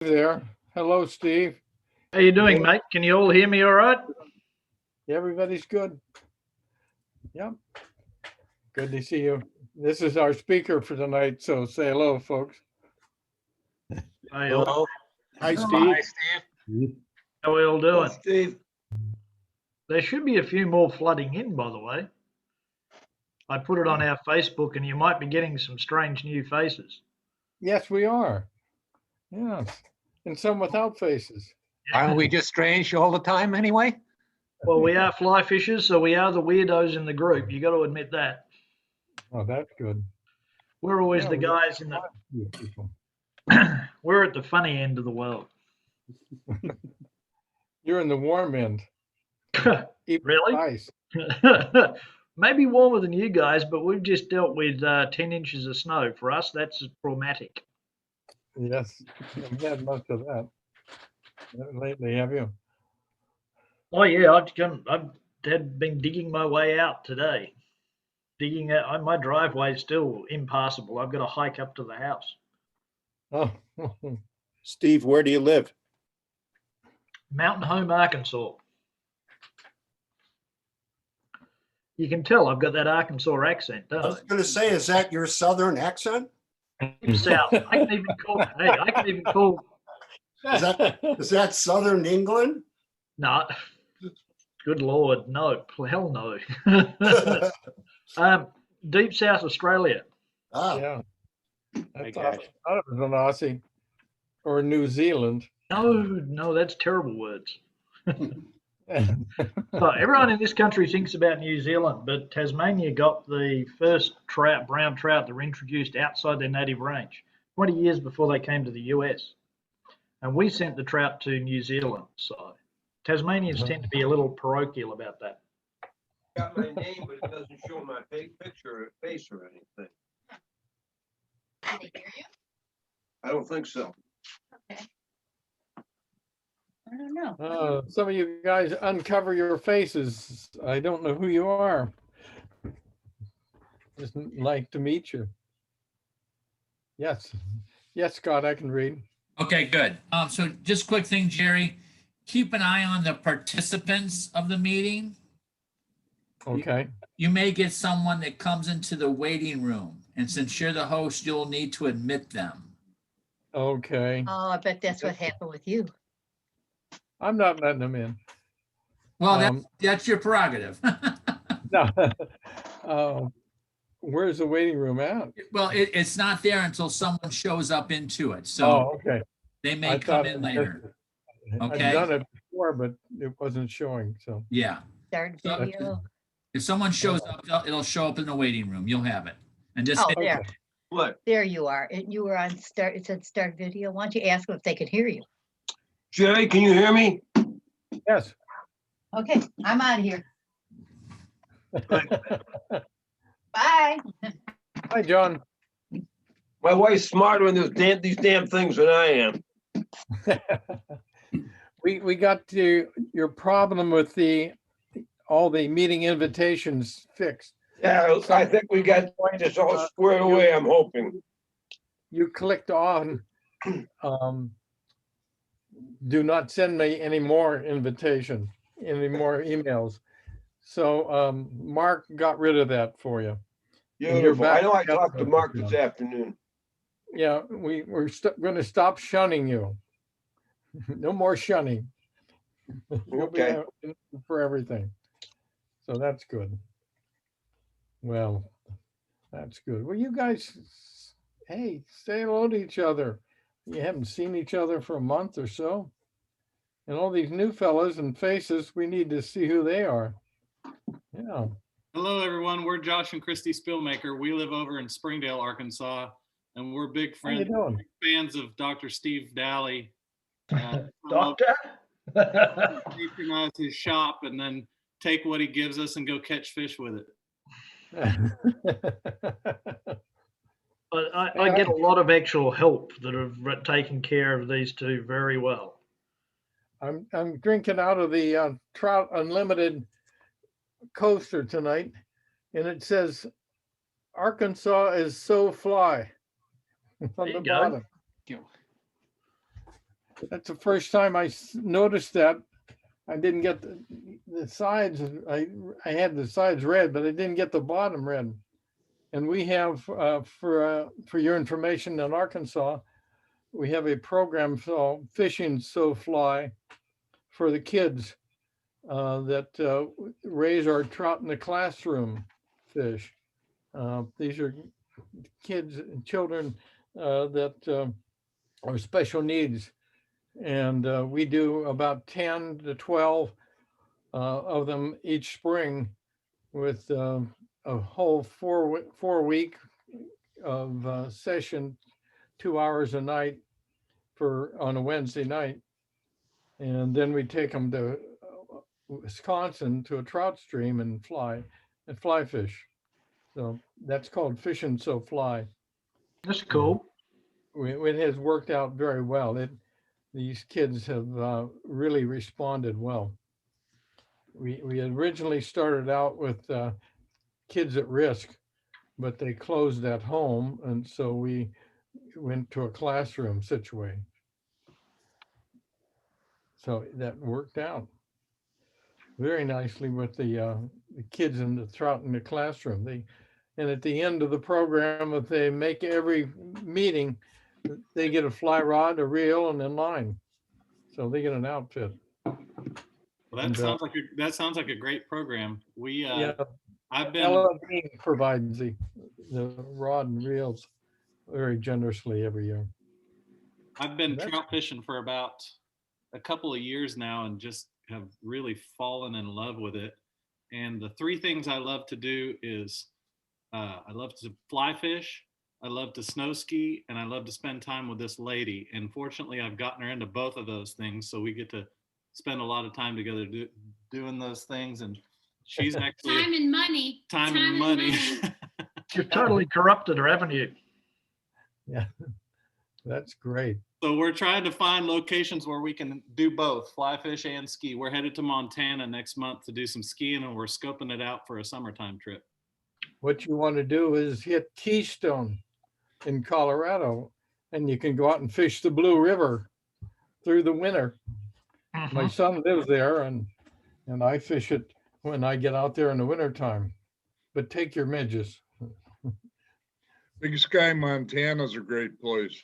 There. Hello, Steve. How you doing, mate? Can you all hear me all right? Everybody's good. Yep. Good to see you. This is our speaker for tonight, so say hello, folks. Hey, all. Hello. Hi, Hi, Steve. Steve. How we all Hello, doing? Steve. There should be a few more flooding in, by the way. I put it on our Facebook and you might be getting some strange new faces. Yes, we are. Yes. And some without faces. Aren't we just strange all the time anyway? Well, we are fly fishers, so we are the weirdos in the group. You got to admit that. Oh, that's good. We're always Yeah, the we guys in You people. we're at the funny end of the world. You're in the warm end. Even Really? Ice. Maybe warmer than you guys, but we've just dealt with 10 inches of snow. For us, that's traumatic. Yes. I've had much of that lately, have you? Oh yeah, I've had been digging my way out today. Digging out my driveway is still impassable. I've got to hike up to the house. Oh, Steve, where do you live? Mountain Home, Arkansas. You can tell I've got that Arkansas accent, I don't was going to say, is that your Southern accent? I? Deep South. I can even call. Hey, I can even call. Is that Southern England? No, good lord, no, hell no. Deep South Australia. Ah, yeah. I I thought got you. it was an Aussie or New Zealand. No, that's terrible words. So everyone in this country thinks about New Zealand, but Tasmania got the first trout, brown trout, that were introduced outside their native range 20 years before they came to the US. And we sent the trout to New Zealand. So Tasmanians tend to be a little parochial about that. Got my name, but it doesn't show my picture or face or anything. Can they hear you? I don't think so. Okay. I don't know. Some of you guys uncover your faces. I don't know who you are. Just like to meet you. Yes. Yes, Scott, I can read. Okay, good. So just quick thing, Jerry, keep an eye on the participants of the meeting. Okay. You may get someone that comes into the waiting room, and since you're the host, you'll need to admit them. Okay. Oh, I bet that's what happened with you. I'm not letting them in. Well, that's your prerogative. No. Where's the waiting room at? Well, it's not there until someone shows up into it. Oh, So okay. they may I come thought in it later. I've Okay. done it before, but it wasn't showing. So Yeah. Start So- video. If someone shows up, it'll show up in the waiting room. You'll have it. And just Oh, there, okay. What? there you are. And you were on start, it said start video. Why don't you ask them if they can hear you? Jerry, can you hear me? Yes. Okay, I'm out of here. Bye. Hi, John. My wife's smarter in these damn things than I am. We got to your problem with all the meeting invitations fixed. Yeah, I think we got this all squared away, I'm hoping. You clicked on do not send me any more invitation, any more emails. So Mark got rid of that for you. you're Beautiful. I back know I together. talked to Mark this afternoon. Yeah, we're going to stop shunning you. No more shunning. You'll be Okay. in for everything. So that's good. Well, that's good. Well, you guys, hey, say hello to each other. You haven't seen each other for a month or so. And all these new fellas and faces, we need to see who they are. Yeah. Hello, everyone. We're Josh and Christy Spielmaker. We live over in Springdale, Arkansas, and we're big How you doing? fans of Dr. Steve Daly. Doctor? Patronize his shop and then take what he gives us and go catch fish with it. But I get a lot of actual help that have taken care of these two very well. I'm drinking out of the Trout Unlimited coaster tonight, and it says Arkansas is so fly on There the you go. bottom. That's the first time I noticed that. I didn't get the sides. I had the sides red, but I didn't get the bottom red. And we have, for your information, in Arkansas, we have a program called Fishing So Fly for the kids that raise our trout in the classroom fish. These are kids and children that are special needs. And we do about 10 to 12 of them each spring with a whole four week of session, 2 hours a night on a Wednesday night. And then we take them to Wisconsin to a trout stream and fly fish. So that's called Fishing So Fly. That's cool. It has worked out very well. These kids have really responded well. We originally started out with kids at risk, but they closed at home, and so we went to a classroom situation. So that worked out very nicely with the kids and the trout in the classroom. And at the end of the program, if they make every meeting, they get a fly rod, a reel, and a line. So they get an outfit. Well, And, that sounds like a great program. Yeah, I've been LWTU provides the rod and reels very generously every year. I've been That's- trout fishing for about a couple of years now and just have really fallen in love with it. And the three things I love to do is I love to fly fish, I love to snow ski, and I love to spend time with this lady. And fortunately, I've gotten her into both of those things, so we get to spend a lot of time together doing those things. And she's actually Time and money. time and money. You've totally corrupted her, haven't you? Yeah, that's great. So we're trying to find locations where we can do both, fly fish and ski. We're headed to Montana next month to do some skiing, and we're scoping it out for a summertime trip. What you want to do is hit Keystone in Colorado, and you can go out and fish the Blue River through the winter. My son lives there, and I fish it when I get out there in the wintertime. But take your midges. Big Sky, Montana's a great place.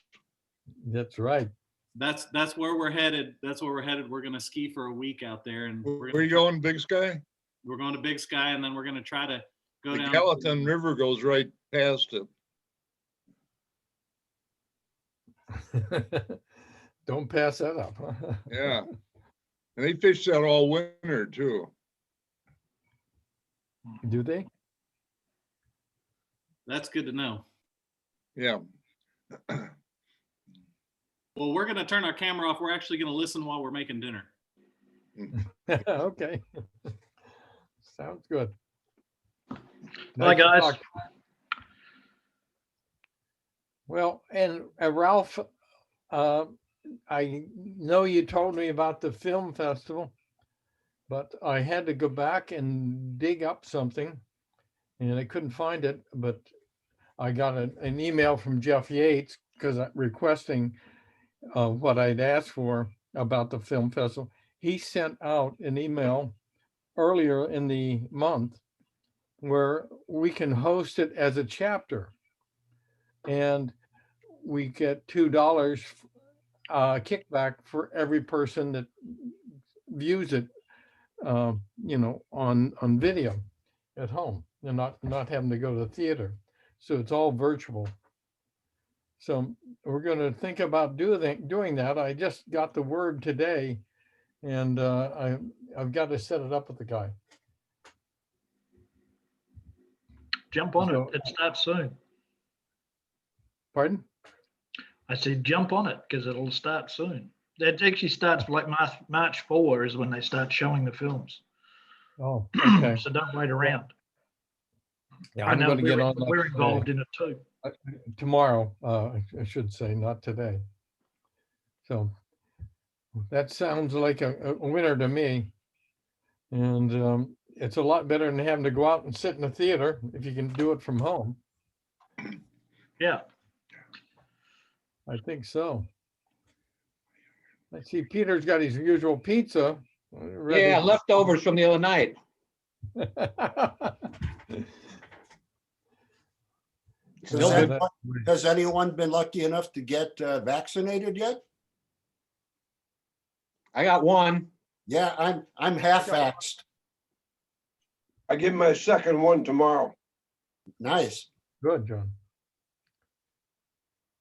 That's right. That's where we're headed. That's where we're headed. We're going to ski for a week out there, and Where you going, Big Sky? we're going to Big Sky, and then we're going to try to go The down. Gallatin River goes right past it. Don't pass that up. Yeah. And they fish that all winter too. Do they? That's good to know. Yeah. Well, we're going to turn our camera off. We're actually going to listen while we're making dinner. Okay. Sounds good. Bye, Nice to guys. talk. Well, and Ralph, I know you told me about the film festival, but I had to go back and dig up something and I couldn't find it, but I got an email from Jeff Yates because requesting what I'd asked for about the film festival. He sent out an email earlier in the month where we can host it as a chapter. And we get $2 kickback for every person that views it, on video at home and not having to go to the theater. So it's all virtual. So we're going to think about doing that. I just got the word today, and I've got to set it up with the guy. Jump on So- it. It starts soon. Pardon? I said, jump on it because it'll start soon. It actually starts like March 4 is when they start showing the films. Oh, okay. So don't wait around. Yeah, I I'm know going to get on we're that involved in it too. tomorrow. I should say, not today. So that sounds like a winner to me. And it's a lot better than having to go out and sit in the theater if you can do it from home. Yeah. I think so. I see Peter's got his usual pizza. Yeah, leftovers from the other night. Has So anyone, that- has anyone been lucky enough to get vaccinated yet? I got one. Yeah, I'm half vaxxed. I get my second one tomorrow. Nice. Good, John.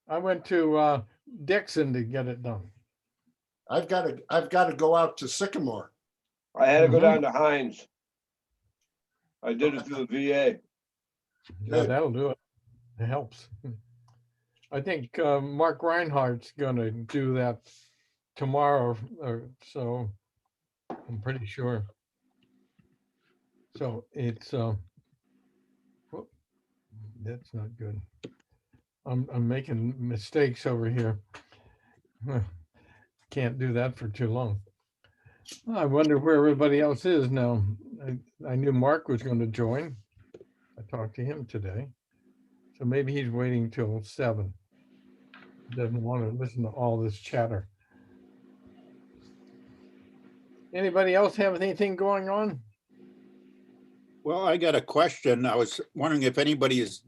I went to Dixon to get it done. I've got to go out to Sycamore. I had to go Mhm. down to Heinz. I did it through the VA. Yeah, Good. that'll do it. It helps. I think Mark Reinhardt's gonna do that tomorrow, or so. I'm pretty sure. So it's whoop, that's not good. I'm making mistakes over here. Can't do that for too long. I wonder where everybody else is now. I knew Mark was going to join. I talked to him today. So maybe he's waiting till 7. Doesn't want to listen to all this chatter. Anybody else have anything going on? Well, I got a question. I was wondering if anybody has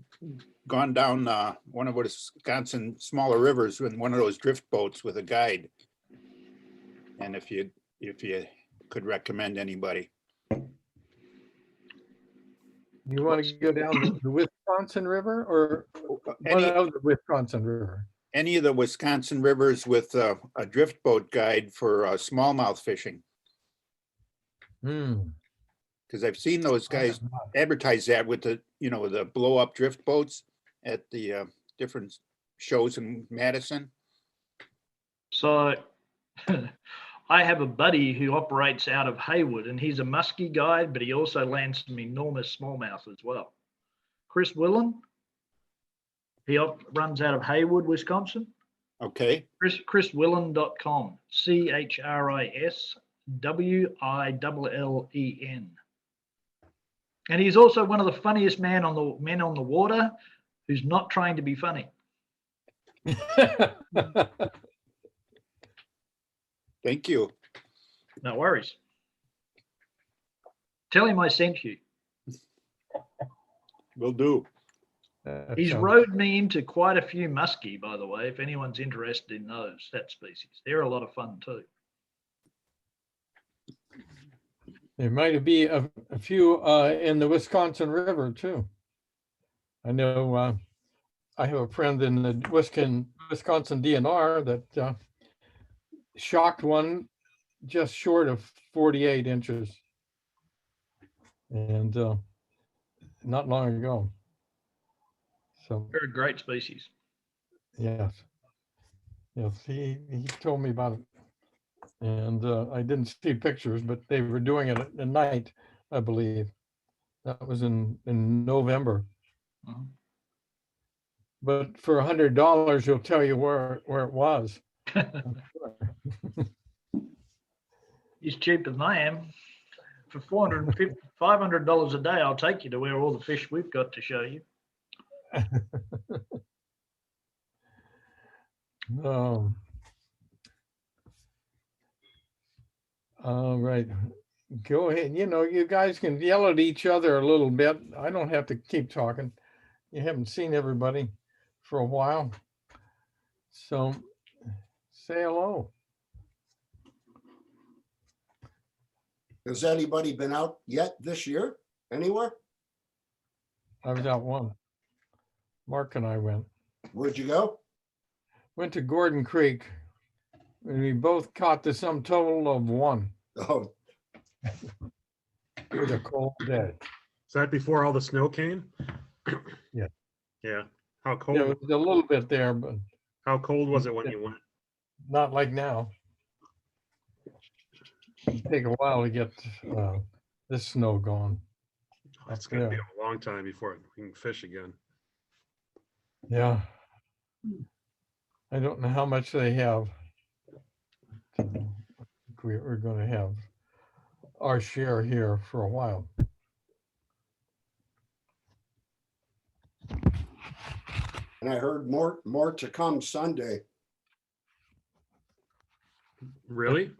gone down one of Wisconsin smaller rivers with one of those drift boats with a guide. And if you could recommend anybody. You want to go down the Wisconsin River or one Any, of the Wisconsin River? any of the Wisconsin rivers with a drift boat guide for smallmouth fishing. Hmm. Because I've seen those I have guys not. advertise that with the, the blow up drift boats at the different shows in Madison. So I have a buddy who operates out of Haywood, and he's a muskie guide, but he also lands some enormous smallmouth as well. Chris Willen, he runs out of Haywood, Wisconsin. Okay. ChrisWillen.com, ChrisWillen. And he's also one of the funniest men on the water who's not trying to be funny. Thank you. No worries. Tell him I sent you. Will do. That He's sounds- rode me into quite a few muskie, by the way, if anyone's interested in that species. They're a lot of fun too. There might be a few in the Wisconsin River too. I know I have a friend in the Wisconsin DNR that shocked one just short of 48 inches. And not long ago. So They're a great species. yes. Yes, he told me about it. And I didn't see pictures, but they were doing it at night, I believe. That was in November. Mhm. But for $100, he'll tell you where it was. He's cheaper than I am. For $450, $500 a day, I'll take you to where all the fish we've got to show you. All right. Go ahead. You guys can yell at each other a little bit. I don't have to keep talking. You haven't seen everybody for a while. So say hello. Has anybody been out yet this year? Anywhere? I was out one. Mark and I went. Where'd you go? Went to Gordon Creek. And we both caught the sum total of 1. Oh, It was a cold day. Is that before all the snow came? Yeah. Yeah. How cold? There was a little bit there, but How cold was it when you went? not like now. It'd take a while to get this snow gone. That's gonna be Yeah. a long time before we can fish again. Yeah. I don't know how much they have. We're going to have our share here for a while. and I heard more to come Sunday. Really?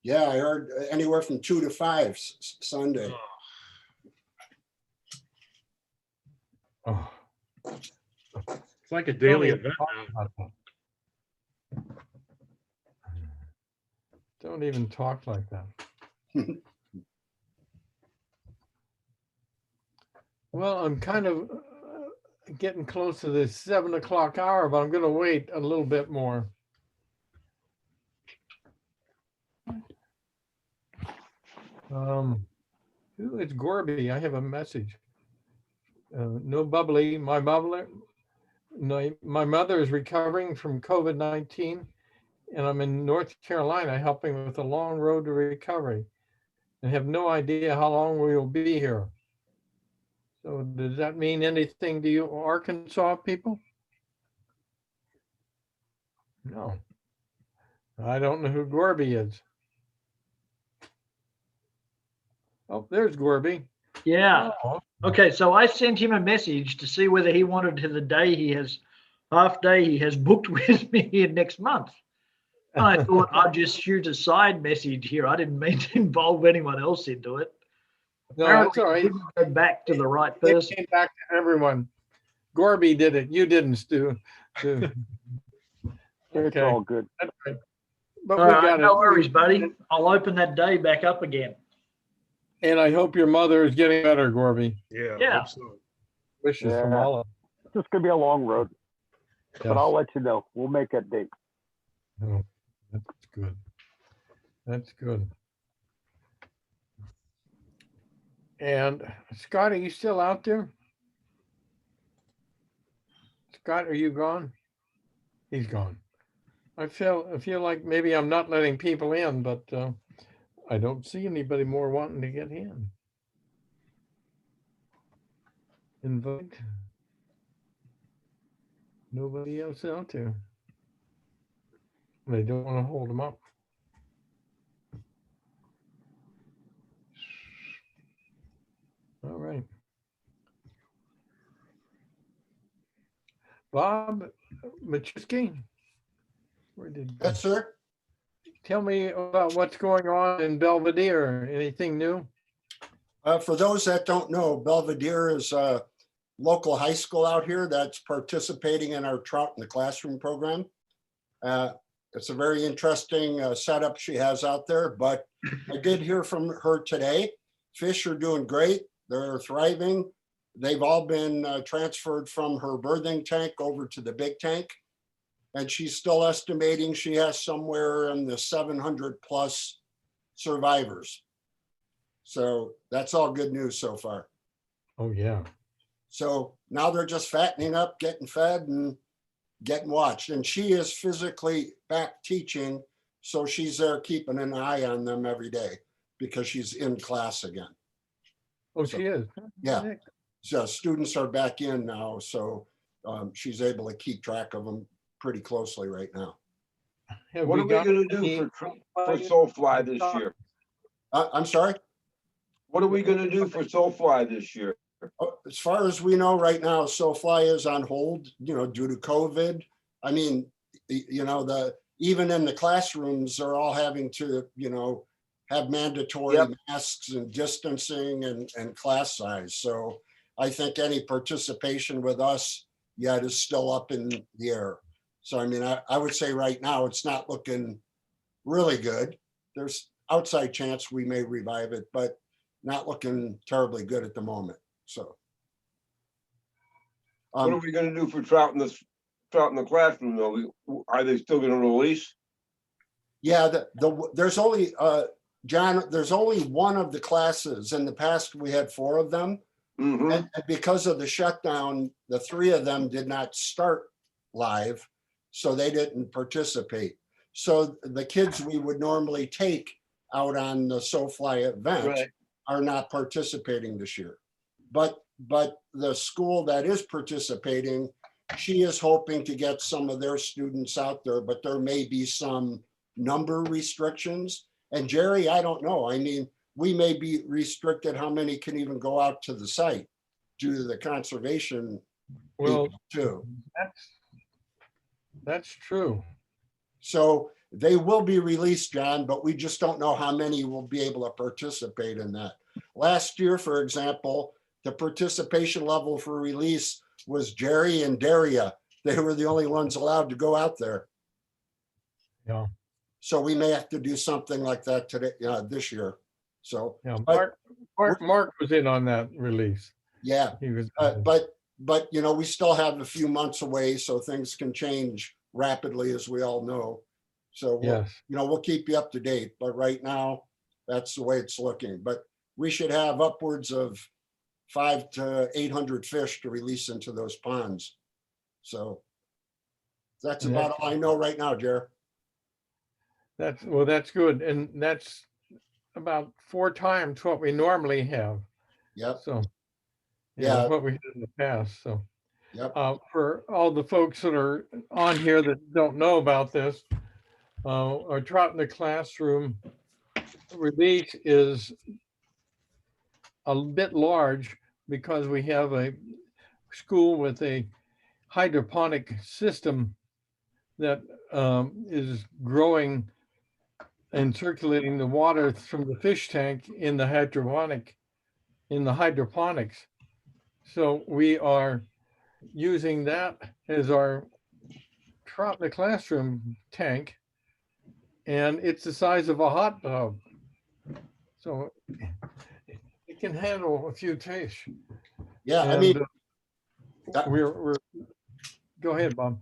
Yeah, I heard anywhere from 2 to 5 Sunday. Oh, It's like a don't daily even event talk now. about that. Don't even talk like that. Well, I'm kind of getting close to the 7 o'clock hour, but I'm going to wait a little bit more. It's Gorby. I have a message. No bubbly. My mother is recovering from COVID-19, and I'm in North Carolina helping with the long road to recovery, and have no idea how long we will be here. So does that mean anything to you Arkansas people? No. I don't know who Gorby is. Oh, there's Gorby. Yeah. Oh, Okay, so I sent him a message to see whether he wanted to the day he has booked with me here next month. And I thought I'd just shoot a side message here. I didn't mean to involve anyone else into it. no, Apparently, that's all right. it didn't go back to the right It person. came back to everyone. Gorby did it. You didn't, Stu. It's Okay. all good. That's right. But All we right, got no it. worries, buddy. I'll open that day back up again. And I hope your mother is getting better, Gorby. Yeah, I Yeah. hope so. Wishes from Yeah. all of It's just gonna be a long road, us. but I'll let you know. We'll make that date. Oh, that's good. That's good. And Scott, are you still out there? Scott, are you gone? He's gone. I feel like maybe I'm not letting people in, but I don't see anybody more wanting to get in. Invite. Nobody else out there. They don't want to hold them up. All right. Bob Machuski, where did Yes, sir. tell me about what's going on in Belvedere? Anything new? For those that don't know, Belvedere is a local high school out here that's participating in our Trout in the Classroom program. It's a very interesting setup she has out there, but I did hear from her today. Fish are doing great. They're thriving. They've all been transferred from her birthing tank over to the big tank. And she's still estimating she has somewhere in the 700 plus survivors. So that's all good news so far. Oh yeah. So now they're just fattening up, getting fed and getting watched. And she is physically back teaching. So she's there keeping an eye on them every day because she's in class again. Oh, she is. Yeah. So students are back in now. So she's able to keep track of them pretty closely right now. What are we gonna do for Soulfly this year? I'm sorry? What are we gonna do for Soulfly this year? As far as we know right now, SoFly is on hold, due to COVID. I mean, even in the classrooms, they're all having to, have mandatory masks and distancing and class size. So I think any participation with us yet is still up in the air. So, I mean, I would say right now, it's not looking really good. There's outside chance we may revive it, but not looking terribly good at the moment. So. What are we gonna do for Trout in the Classroom though? Are they still gonna release? Yeah, there's only, John, there's only one of the classes. In the past, we had 4 of them. Mm-hmm. And because of the shutdown, the 3 of them did not start live, so they didn't participate. So the kids we would normally take out on the SoFly event are not participating this year. But the school that is participating, she is hoping to get some of their students out there, but there may be some number restrictions. And Jerry, I don't know. I mean, we may be restricted how many can even go out to the site due to the conservation Well, too. that's true. So They will be released, John, but we just don't know how many will be able to participate in that. Last year, for example, the participation level for release was Jerry and Daria. They were the only ones allowed to go out there. Yeah. So we may have to do something like that today, this year. So, Yeah, but Mark was in on that release. yeah, He was. but we still have a few months away, so things can change rapidly, as we all know. So Yes. we'll keep you up to date. But right now, that's the way it's looking. But we should have upwards of 500 to 800 fish to release into those ponds. So that's about all I know right now, Jer. That's good, and that's about 4 times what we normally have. Yep. So Yeah. what we did in the past. So yep. For all the folks that are on here that don't know about this, our Trout in the Classroom release is a bit large because we have a school with a hydroponic system that is growing and circulating the water from the fish tank in the hydroponics. So we are using that as our Trout in the Classroom tank, and it's the size of a hot tub. So it can handle a few fish. Yeah, and, I mean, we're go ahead, Bob.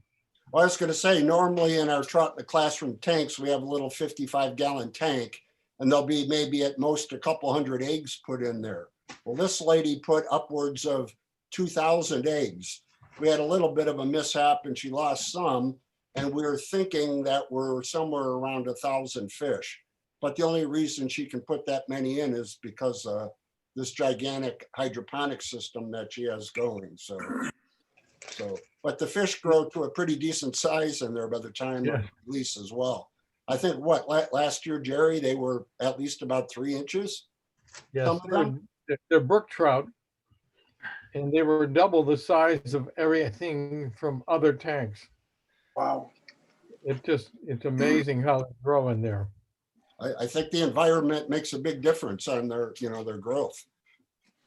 I was going to say, normally in our Trout in the Classroom tanks, we have a little 55-gallon tank, and there'll be maybe at most a couple hundred eggs put in there. Well, this lady put upwards of 2,000 eggs. We had a little bit of a mishap and she lost some, and we were thinking that we're somewhere around 1,000 fish. But the only reason she can put that many in is because of this gigantic hydroponic system that she has going. So, but the fish grow to a pretty decent size in there by the time of release as well. I think last year, Jerry, they were at least about 3 inches. Yes, they're brook trout, and they were double the size of everything from other tanks. Wow. It's amazing how they grow in there. I think the environment makes a big difference on their growth.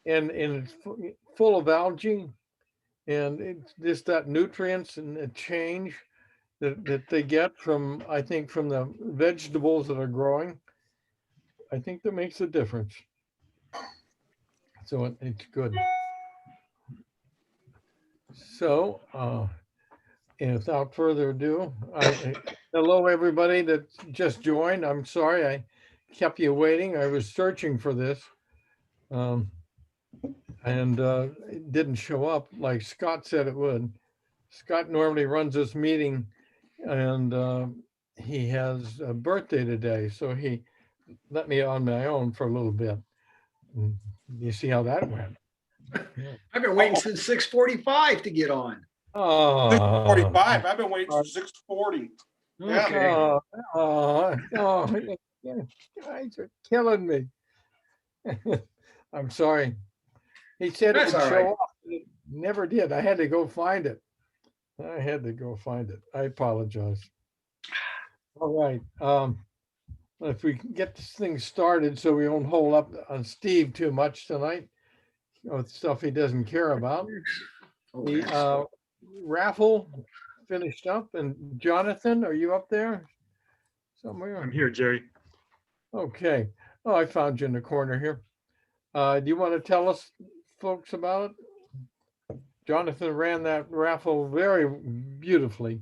And it's full of algae, and it's just that nutrients and the change that they get from, I think, from the vegetables that are growing. I think that makes a difference. So it's good. So, and without further ado, hello everybody that just joined. I'm sorry I kept you waiting. I was searching for this, and it didn't show up like Scott said it would. Scott normally runs this meeting, and he has a birthday today, so he let me on my own for a little bit. You see how that went? I've been waiting since 6:45 to get on. Oh, 6:45. I've been waiting since 6:40. Yeah. You guys are killing me. I'm sorry. He said it That's would all show right. up. It never did. I had to go find it. I apologize. All right. If we can get this thing started so we don't hold up on Steve too much tonight, with stuff he doesn't care about. The raffle finished up, and Jonathan, are you up there somewhere? I'm here, Jerry. Okay. Oh, I found you in the corner here. Do you want to tell us folks about it? Jonathan ran that raffle very beautifully.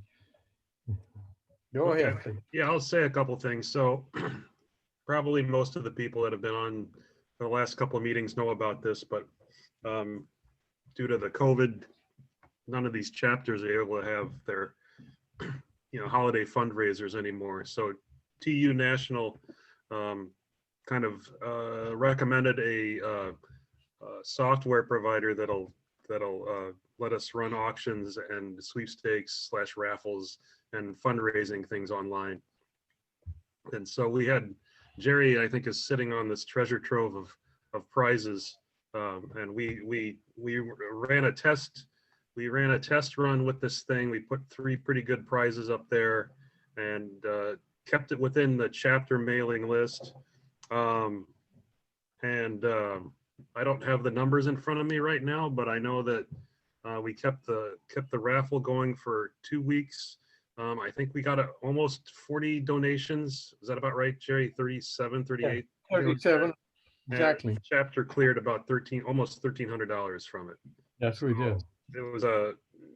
Go ahead. Please. Yeah, I'll say a couple things. So probably most of the people that have been on the last couple of meetings know about this, but due to the COVID, none of these chapters are able to have their holiday fundraisers anymore. So TU National kind of recommended a software provider that'll let us run auctions and sweepstakes / raffles and fundraising things online. And so we had Jerry, I think, is sitting on this treasure trove of prizes, and we ran a test. We ran a test run with this thing. We put 3 pretty good prizes up there, and kept it within the chapter mailing list. I don't have the numbers in front of me right now, but I know that we kept the raffle going for 2 weeks. I think we got almost 40 donations. Is that about right, Jerry? 37, 38? 37, exactly. And the chapter cleared about almost $1,300 from it. Yes, we did. It was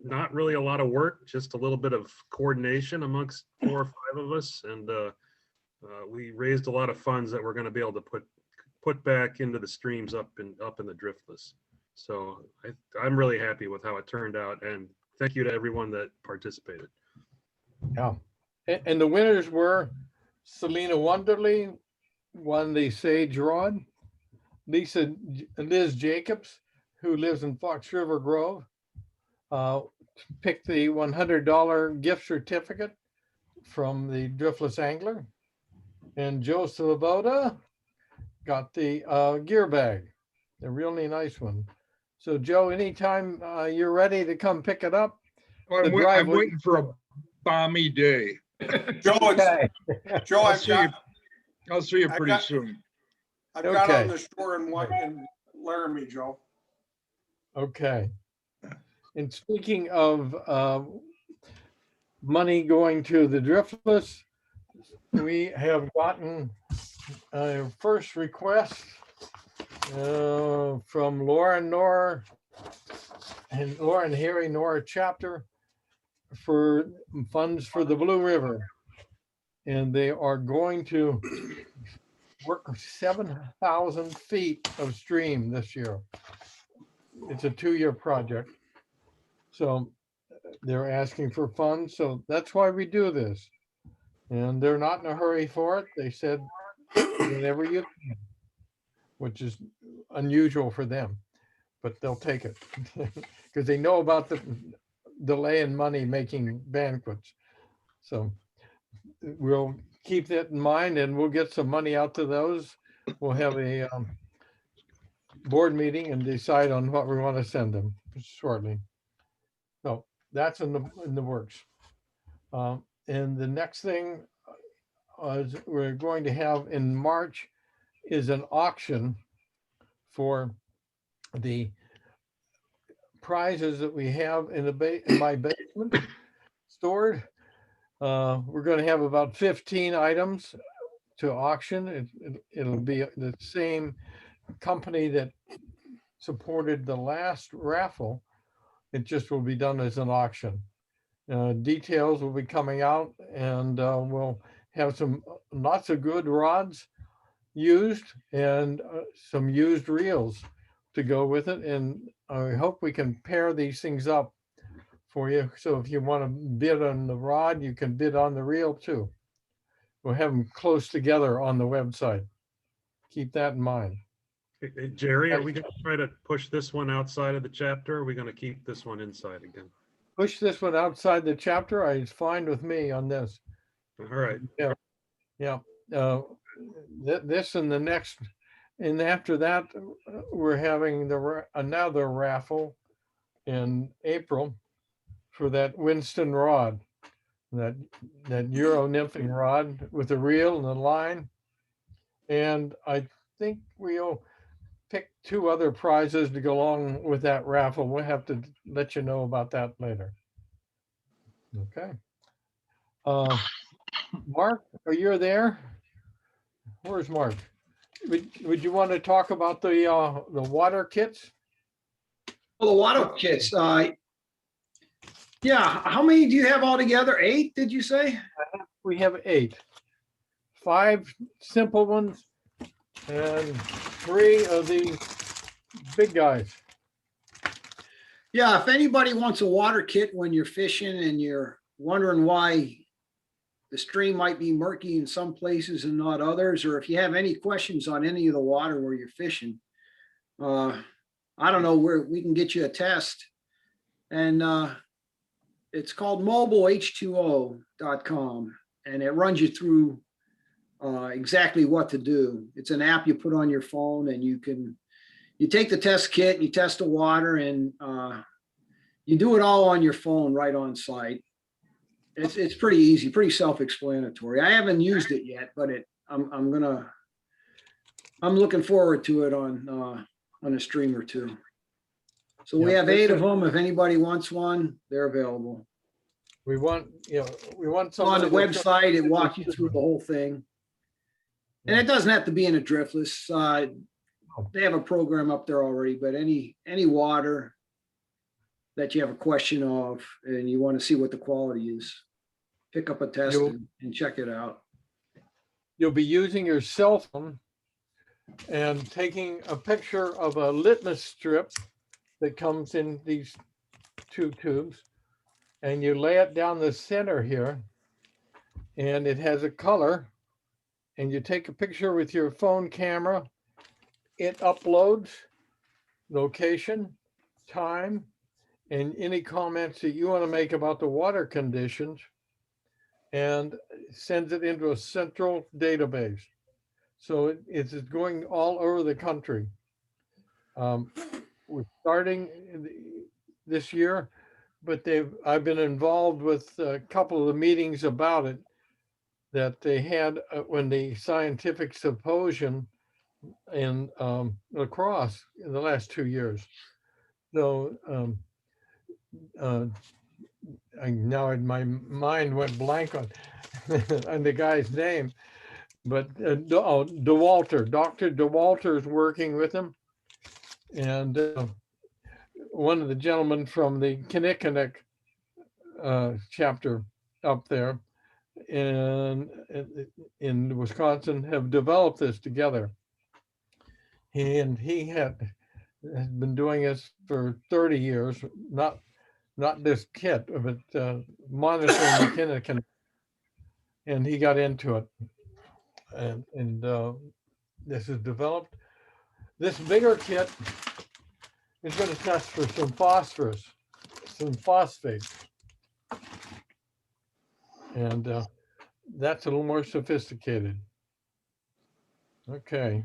not really a lot of work, just a little bit of coordination amongst 4 or 5 of us. And we raised a lot of funds that we're going to be able to put back into the streams up in the driftless. So I'm really happy with how it turned out. And thank you to everyone that participated. Yeah. And the winners were Selena Wonderly won the Sage Rod. Liz Jacobs, who lives in Fox River Grove, picked the $100 gift certificate from the Driftless Angler. And Joe Silvoda got the gear bag, a really nice one. So Joe, anytime you're ready to come pick it up. I'm waiting for a balmy day. Joe, Okay. Joe, I'll see you pretty soon. I've got Okay. on the shore in Laramie, Joe. Okay. And speaking of money going to the driftless, we have gotten a first request from Lauren Nora and Lauren Harry Nora chapter for funds for the Blue River. And they are going to work 7,000 feet of stream this year. It's a 2-year project. So they're asking for funds. So that's why we do this. And they're not in a hurry for it. They said whenever you can, which is unusual for them, but they'll take it because they know about the delay in money making banquets. So we'll keep that in mind and we'll get some money out to those. We'll have a board meeting and decide on what we want to send them shortly. So that's in the works. And the next thing is we're going to have in March is an auction for the prizes that we have in my basement stored. We're going to have about 15 items to auction. It'll be the same company that supported the last raffle. It just will be done as an auction. Details will be coming out and we'll have lots of good rods used and some used reels to go with it. And I hope we can pair these things up for you. So if you want to bid on the rod, you can bid on the reel too. We'll have them close together on the website. Keep that in mind. Hey, Jerry, are we going to try to push this one outside of the chapter? Or are we going to keep this one inside again? Push this one outside the chapter. It's fine with me on this. All right. Yeah. This and the next, and after that, we're having another raffle in April for that Winston rod, that Euro nymphing rod with the reel and the line. And I think we'll pick 2 other prizes to go along with that raffle. We'll have to let you know about that later. Okay. Mark, are you there? Where's Mark? Would you want to talk about the water kits? Well, the water kits, yeah, how many do you have altogether? 8, did you say? We have 8. 5 simple ones and 3 of the big guys. Yeah, if anybody wants a water kit when you're fishing and you're wondering why the stream might be murky in some places and not others, or if you have any questions on any of the water where you're fishing, I don't know, where we can get you a test. And it's called mobileh2o.com, and it runs you through exactly what to do. It's an app you put on your phone, and you take the test kit and you test the water, and you do it all on your phone right on site. It's pretty easy, pretty self-explanatory. I haven't used it yet, but I'm looking forward to it on a stream or two. So we Yeah, have this 8 of is- them. If anybody wants one, they're available. We want, we want So on the somebody to- website, it walks you through the whole thing. And it doesn't have to be in a driftless. They have a program up there already, but any water that you have a question of and you want to see what the quality is, pick up a test and check it out. You'll be using your cell phone and taking a picture of a litmus strip that comes in these 2 tubes, and you lay it down the center here, and it has a color, and you take a picture with your phone camera. It uploads location, time, and any comments that you want to make about the water conditions, and sends it into a central database. So it's going all over the country. We're starting this year, but I've been involved with a couple of the meetings about it that they had when the scientific symposium in La Crosse in the last 2 years. So now my mind went blank on the guy's name, but DeWalter, Dr. DeWalter is working with him. And one of the gentlemen from the Kinnickinnick chapter up there in Wisconsin have developed this together. He has been doing this for 30 years, not this kit, but monitoring the Kinnickinnick. And he got into it. And this is developed. This bigger kit is going to test for some phosphorus, some phosphate. And that's a little more sophisticated. Okay.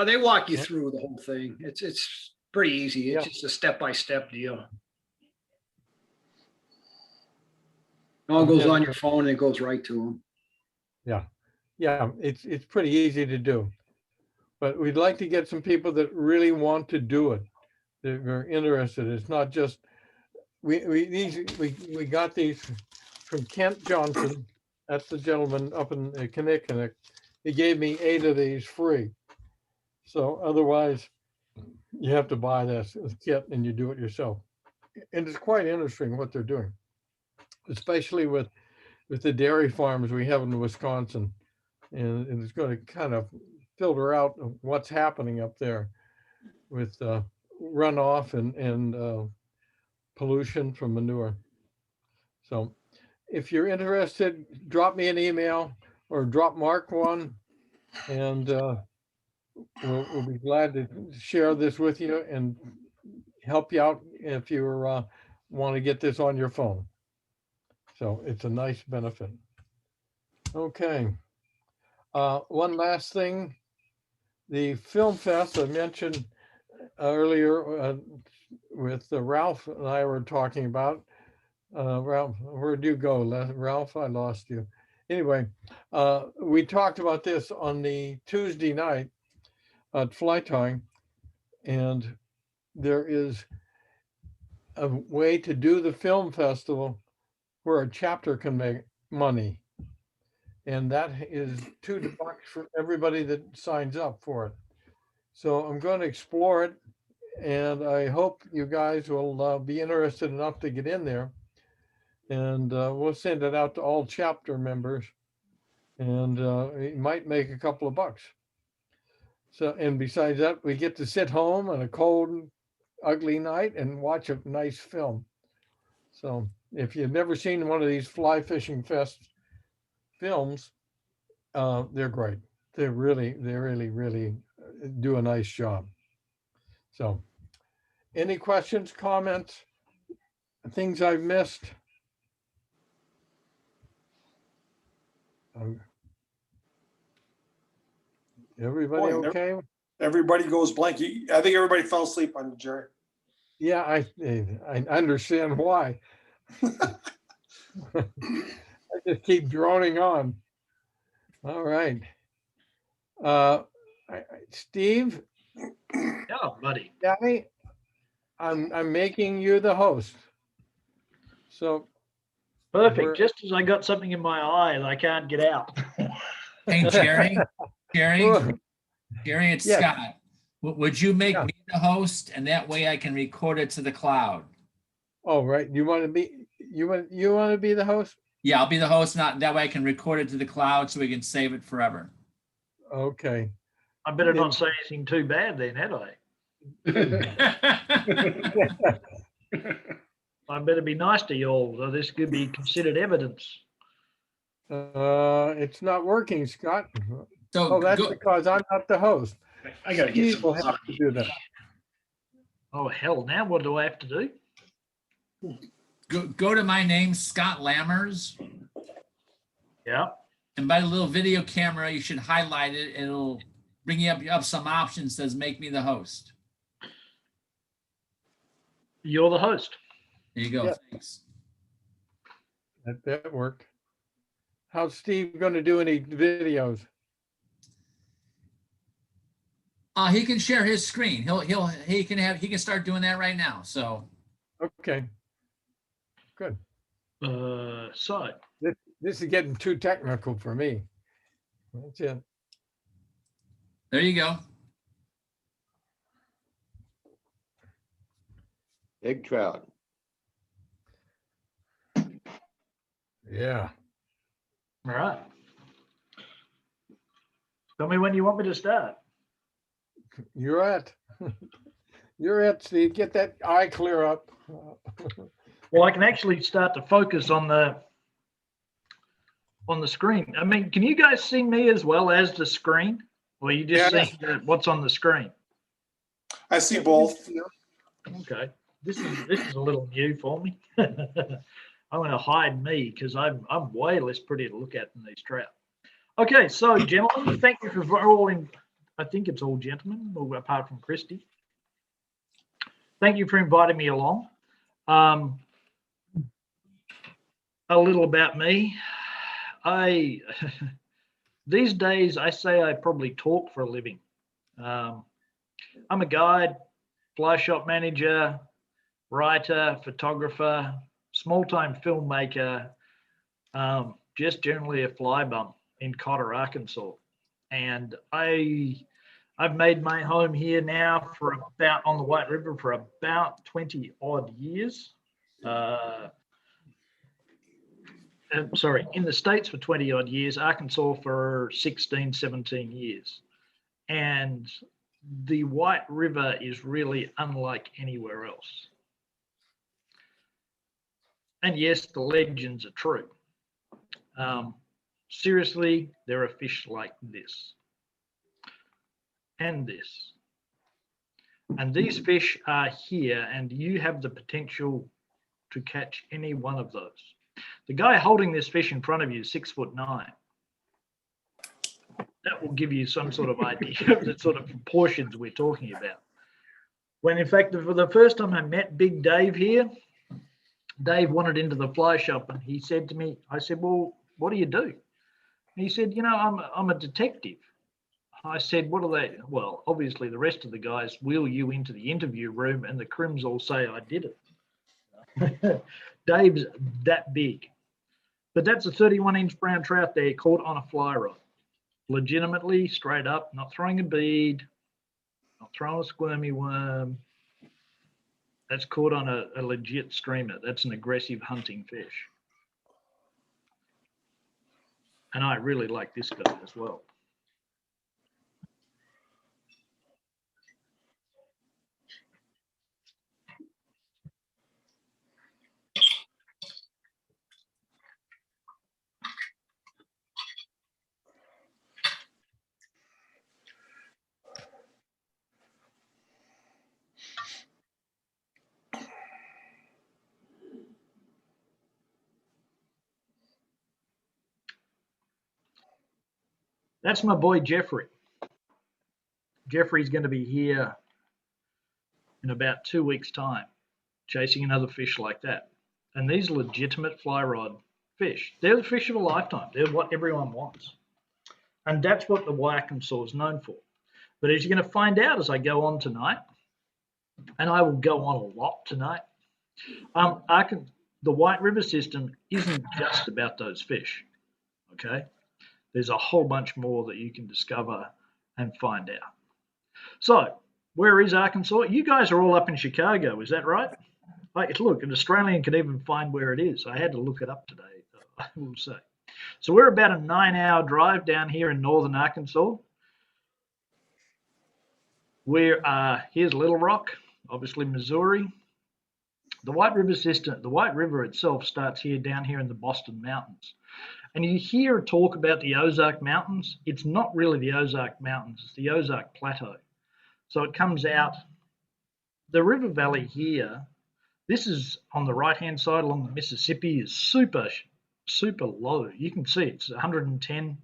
They walk you through the whole thing. It's pretty easy. It's Yeah. just a step-by-step deal. It all goes on your phone and it goes right to them. Yeah, it's pretty easy to do. But we'd like to get some people that really want to do it, that are interested. It's not just, we got these from Kent Johnson. That's the gentleman up in Kinnickinnick. He gave me 8 of these free. So otherwise, you have to buy this kit and you do it yourself. And it's quite interesting what they're doing, especially with the dairy farms we have in Wisconsin. And it's going to kind of filter out what's happening up there with runoff and pollution from manure. So if you're interested, drop me an email or drop Mark one, and we'll be glad to share this with you and help you out if you want to get this on your phone. So it's a nice benefit. Okay. One last thing. The Film Fest I mentioned earlier with Ralph and I were talking about. Ralph, where'd you go? Ralph, I lost you. Anyway, we talked about this on the Tuesday night at Fly Tying, and there is a way to do the film festival where a chapter can make money. And that is $2 for everybody that signs up for it. So I'm going to explore it, and I hope you guys will be interested enough to get in there. And we'll send it out to all chapter members, and it might make a couple of bucks. So, and besides that, we get to sit home on a cold, ugly night and watch a nice film. So if you've never seen one of these Fly Fishing Fest films, they're great. They really do a nice job. So any questions, comments, things I've missed? Everybody Boy, okay? Everybody goes blank. I think everybody fell asleep on you, Jerry. Yeah, I understand why. I just keep droning on. All right. Steve, Yeah, buddy. Danny, I'm making you the host. So Perfect. we're- Just as I got something in my eye and I can't get out. Hey, Jerry, Whoa. Jerry, it's Yes. Scott. Would you make Yeah. me the host, and that way I can record it to the cloud? Oh, right. You want to be the host? Yeah, I'll be the host. Not that way I can record it to the cloud so we can save it forever. Okay. I better not say anything too bad then, had I? I better be nice to you all, so this could be considered evidence. It's not working, Scott. So that's because I'm not the host. I gotta get Steve will have to do that. Oh, hell, now what do I have to do? Go to my name, Scott Lammers. Yeah. And by the little video camera, you should highlight it. It'll bring you up some options. Says make me the host. You're the host. There you go. Yeah. Thanks. That worked. How's Steve going to do any videos? He can share his screen. He can start doing that right now. So Okay. Good. So This is getting too technical for me. That's it. there you go. Big trout. Yeah. all right. Tell me when you want me to start. You're at. You're at, Steve. Get that eye clear up. Well, I can actually start to focus on the screen. I mean, can you guys see me as well as the screen? Or you just Yeah. see what's on the screen? I see both. Okay. This is a little new for me. I'm going to hide me because I'm way less pretty to look at than these trout. Okay, so gentlemen, thank you for all in. I think it's all gentlemen, apart from Christy. Thank you for inviting me along. A little about me. These days I say I probably talk for a living. I'm a guide, fly shop manager, writer, photographer, small-time filmmaker, just generally a fly bum in Cotter, Arkansas. And I've made my home here now for about on the White River for about 20 odd years. Sorry, in the States for 20 odd years, Arkansas for 16, 17 years. And the White River is really unlike anywhere else. And yes, the legends are true. Seriously, there are fish like this and this. And these fish are here, and you have the potential to catch any one of those. The guy holding this fish in front of you is 6'9". That will give you some sort of idea of the sort of proportions we're talking about. When in fact, for the first time I met Big Dave here, Dave wanted into the fly shop and he said to me, I said, well, what do you do? And he said, you know, I'm a detective. I said, what are they? Well, obviously the rest of the guys wheel you into the interview room and the crims all say I did it. Dave's that big. But that's a 31-inch brown trout there caught on a fly rod. Legitimately, straight up, not throwing a bead, not throwing a squirmy worm. That's caught on a legit streamer. That's an aggressive hunting fish. And I really like this guy as well. That's my boy, Jeffrey. Jeffrey's going to be here in about 2 weeks' time, chasing another fish like that. And these legitimate fly rod fish, they're the fish of a lifetime. They're what everyone wants. And that's what the Arkansas is known for. But as you're going to find out as I go on tonight, and I will go on a lot tonight, the White River system isn't just about those fish, okay? There's a whole bunch more that you can discover and find out. So, where is Arkansas? You guys are all up in Chicago, is that right? Look, an Australian could even find where it is. I had to look it up today, I will say. So we're about a 9-hour drive down here in northern Arkansas. Here's Little Rock, obviously Missouri. The White River system, the White River itself starts here down here in the Boston Mountains. And you hear talk about the Ozark Mountains. It's not really the Ozark Mountains, it's the Ozark Plateau. So it comes out, the river valley here, this is on the right-hand side along the Mississippi, is super low. You can see it's 110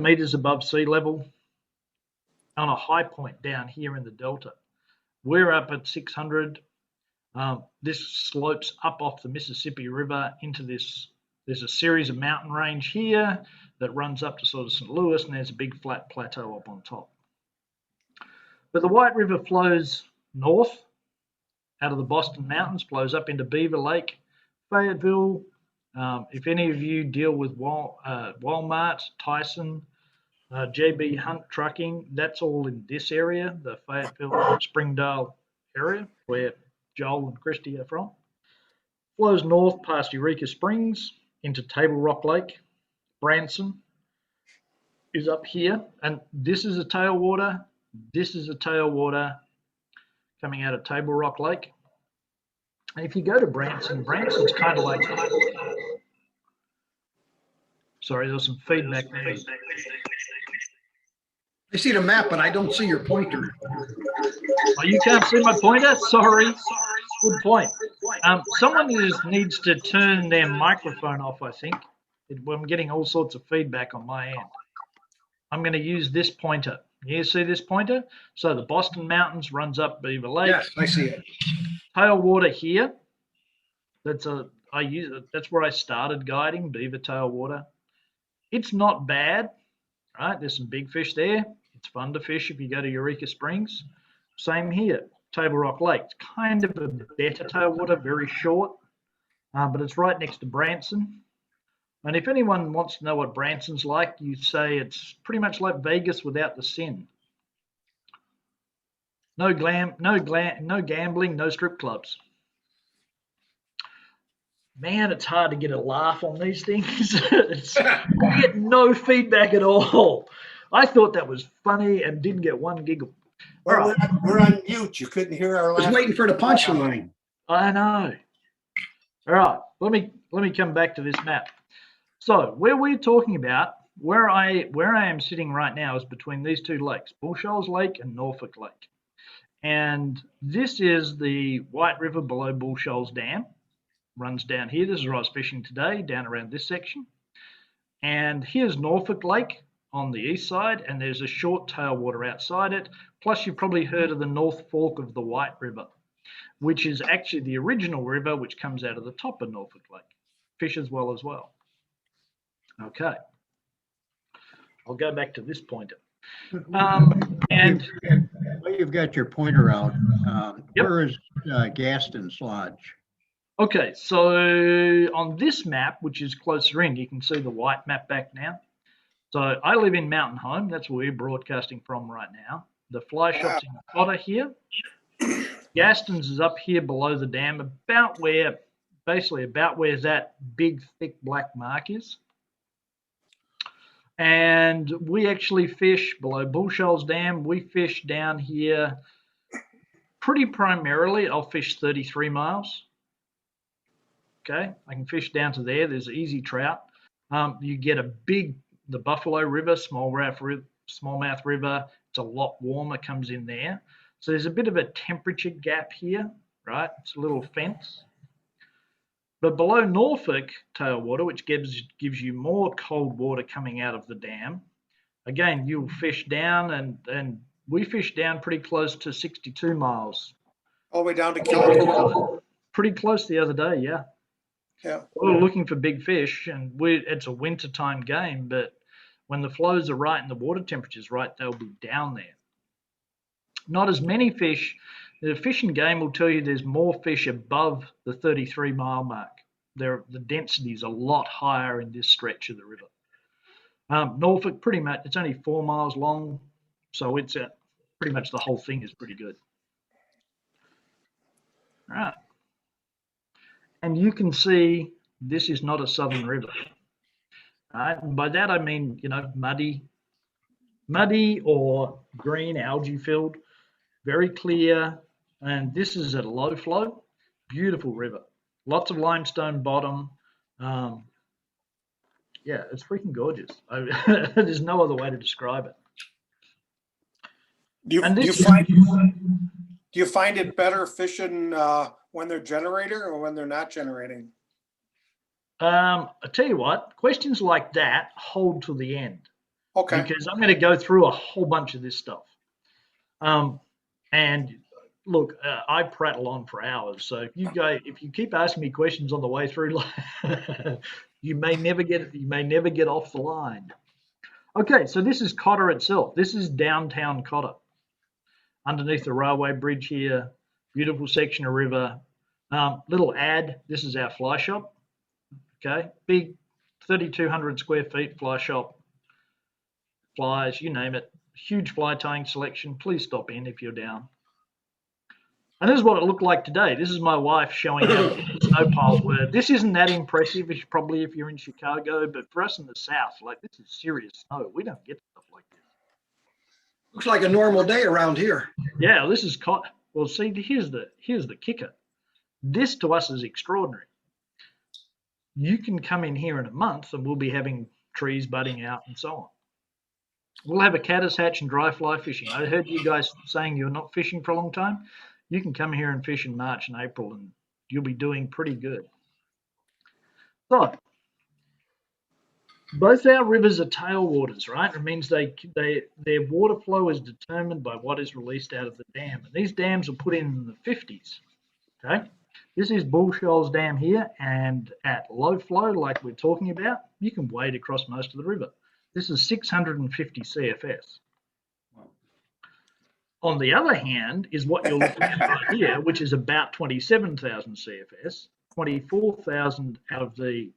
meters above sea level on a high point down here in the Delta. We're up at 600. This slopes up off the Mississippi River into this. There's a series of mountain range here that runs up to sort of St. Louis, and there's a big flat plateau up on top. But the White River flows north out of the Boston Mountains, flows up into Beaver Lake, Fayetteville. If any of you deal with Walmart, Tyson, JB Hunt Trucking, that's all in this area, the Fayetteville, Springdale area, where Joel and Christy are from. Flows north past Eureka Springs into Table Rock Lake. Branson is up here, and this is a tailwater. This is a tailwater coming out of Table Rock Lake. And if you go to Branson, Branson's kind of like, sorry, there's some feedback there. I see the map, but I don't see your pointer. Oh, you can't see my pointer? Sorry. Good point. Someone needs to turn their microphone off, I think. I'm getting all sorts of feedback on my end. I'm going to use this pointer. You see this pointer? So the Boston Mountains runs up Beaver Lake. Yes, I see it. Tailwater here. That's where I started guiding, Beaver Tailwater. It's not bad, right? There's some big fish there. It's fun to fish if you go to Eureka Springs. Same here, Table Rock Lake. It's kind of a better tailwater, very short, but it's right next to Branson. And if anyone wants to know what Branson's like, you say it's pretty much like Vegas without the sin. No gambling, no strip clubs. Man, it's hard to get a laugh on these things. You get no feedback at all. I thought that was funny and didn't get one giggle. Well, we're on mute. You couldn't hear our I was last. waiting for the punchline. I know. All right, let me come back to this map. So where we're talking about, where I am sitting right now is between these two lakes, Bull Shoals Lake and Norfolk Lake. And this is the White River below Bull Shoals Dam. Runs down here. This is where I was fishing today, down around this section. And here's Norfolk Lake on the east side, and there's a short tailwater outside it. Plus, you've probably heard of the North Fork of the White River, which is actually the original river which comes out of the top of Norfolk Lake. Fish as well. Okay. I'll go back to this pointer. And well, you've got your pointer out. Yep. Where is Gaston's Lodge? Okay, so on this map, which is closer in, you can see the white map back now. So I live in Mountain Home. That's where we're broadcasting from right now. The fly shop's in Cotter here. Gaston's is up here below the dam, about where that big, thick black mark is. And we actually fish below Bull Shoals Dam. We fish down here pretty primarily. I'll fish 33 miles. Okay, I can fish down to there. There's easy trout. You get the Buffalo River, Smallmouth River. It's a lot warmer, comes in there. So there's a bit of a temperature gap here, right? It's a little fence. But below Norfolk tailwater, which gives you more cold water coming out of the dam, again, you'll fish down, and we fish down pretty close to 62 miles. All the way down to California. pretty close the other day, yeah. Yeah. We were looking for big fish, and it's a wintertime game, but when the flows are right and the water temperature's right, they'll be down there. Not as many fish. The fishing game will tell you there's more fish above the 33-mile mark. The density is a lot higher in this stretch of the river. Norfolk, pretty much, it's only 4 miles long, so it's pretty much the whole thing is pretty good. All right. And you can see this is not a southern river. All right? And by that I mean, muddy or green algae filled, very clear. And this is at a low flow, beautiful river. Lots of limestone bottom. Yeah, it's freaking gorgeous. There's no other way to describe it. Do you find it better fishing when they're generating or when they're not generating? I tell you what, questions like that hold to the end. Okay. Because I'm going to go through a whole bunch of this stuff. And look, I prattle on for hours. So if you keep asking me questions on the way through, you may never get off the line. Okay, so this is Cotter itself. This is downtown Cotter. Underneath the railway bridge here, beautiful section of river. Little ad, this is our fly shop. Okay, big 3,200 square feet fly shop. Flies, you name it. Huge fly tying selection. Please stop in if you're down. And this is what it looked like today. This is my wife showing how the snow piles were. This isn't that impressive, probably if you're in Chicago, but for us in the South, like this is serious snow. We don't get stuff like this. Looks like a normal day around here. Yeah, this is well. See, here's the kicker. This to us is extraordinary. You can come in here in a month, and we'll be having trees budding out and so on. We'll have a caddis hatch and dry fly fishing. I heard you guys saying you're not fishing for a long time. You can come here and fish in March and April, and you'll be doing pretty good. So, both our rivers are tailwaters, right? It means their water flow is determined by what is released out of the dam. And these dams were put in the 50s, okay? This is Bull Shoals Dam here, and at low flow, like we're talking about, you can wade across most of the river. This is 650 CFS. On the other hand is what you're looking at right here, which is about 27,000 CFS, 24,000 out of the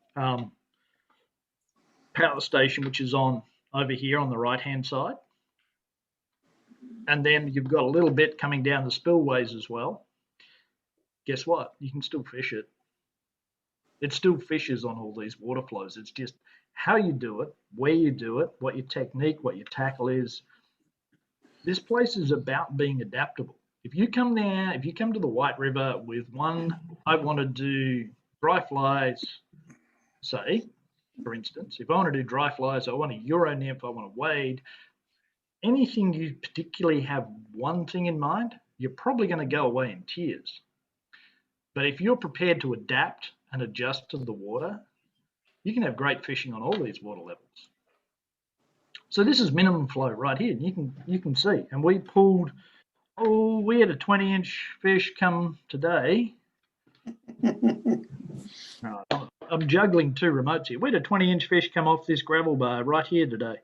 power station, which is on over here on the right-hand side. And then you've got a little bit coming down the spillways as well. Guess what? You can still fish it. It still fishes on all these water flows. It's just how you do it, where you do it, what your technique, what your tackle is. This place is about being adaptable. If you come to the White River with I want to do dry flies, say, for instance, if I want to do dry flies, I want a Euro nymph, I want to wade, anything you particularly have one thing in mind, you're probably going to go away in tears. But if you're prepared to adapt and adjust to the water, you can have great fishing on all these water levels. So this is minimum flow right here. You can see. And we pulled, we had a 20-inch fish come today. I'm juggling two remotes here. We had a 20-inch fish come off this gravel bar right here today.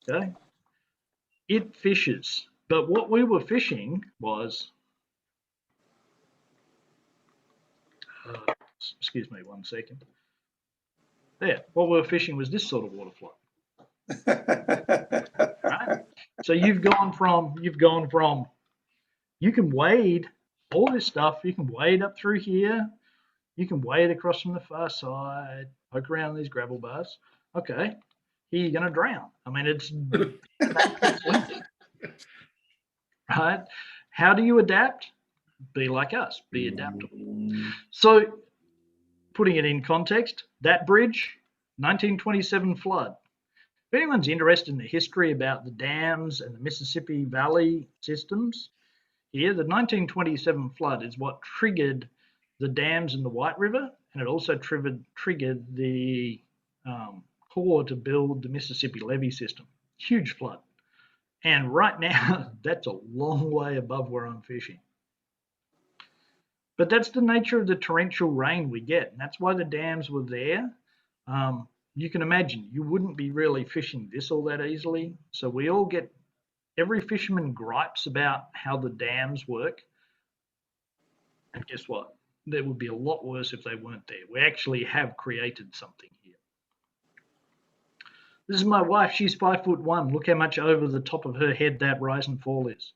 Okay. It fishes. But what we were fishing was, excuse me 1 second. There, what we were fishing was this sort of water flow. Right? So you've gone from, you can wade all this stuff, you can wade up through here, you can wade across from the far side, poke around these gravel bars. Okay, here you're going to drown. I mean, it's right? How do you adapt? Be like us, be adaptable. So putting it in context, that bridge, 1927 flood. If anyone's interested in the history about the dams and the Mississippi Valley systems, here, the 1927 flood is what triggered the dams in the White River, and it also triggered the Corps to build the Mississippi levee system. Huge flood. And right now, that's a long way above where I'm fishing. But that's the nature of the torrential rain we get, and that's why the dams were there. You can imagine you wouldn't be really fishing this all that easily. So we all get, every fisherman gripes about how the dams work. And guess what? That would be a lot worse if they weren't there. We actually have created something here. This is my wife. She's 5'1". Look how much over the top of her head that rise and fall is.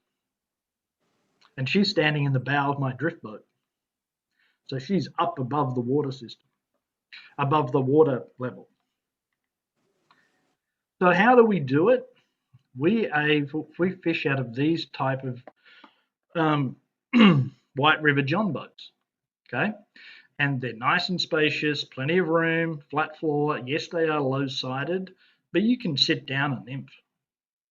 And she's standing in the bow of my drift boat. So she's up above the water system, above the water level. So how do we do it? We fish out of these type of White River John boats, okay? And they're nice and spacious, plenty of room, flat floor. Yes, they are low-sided, but you can sit down on them.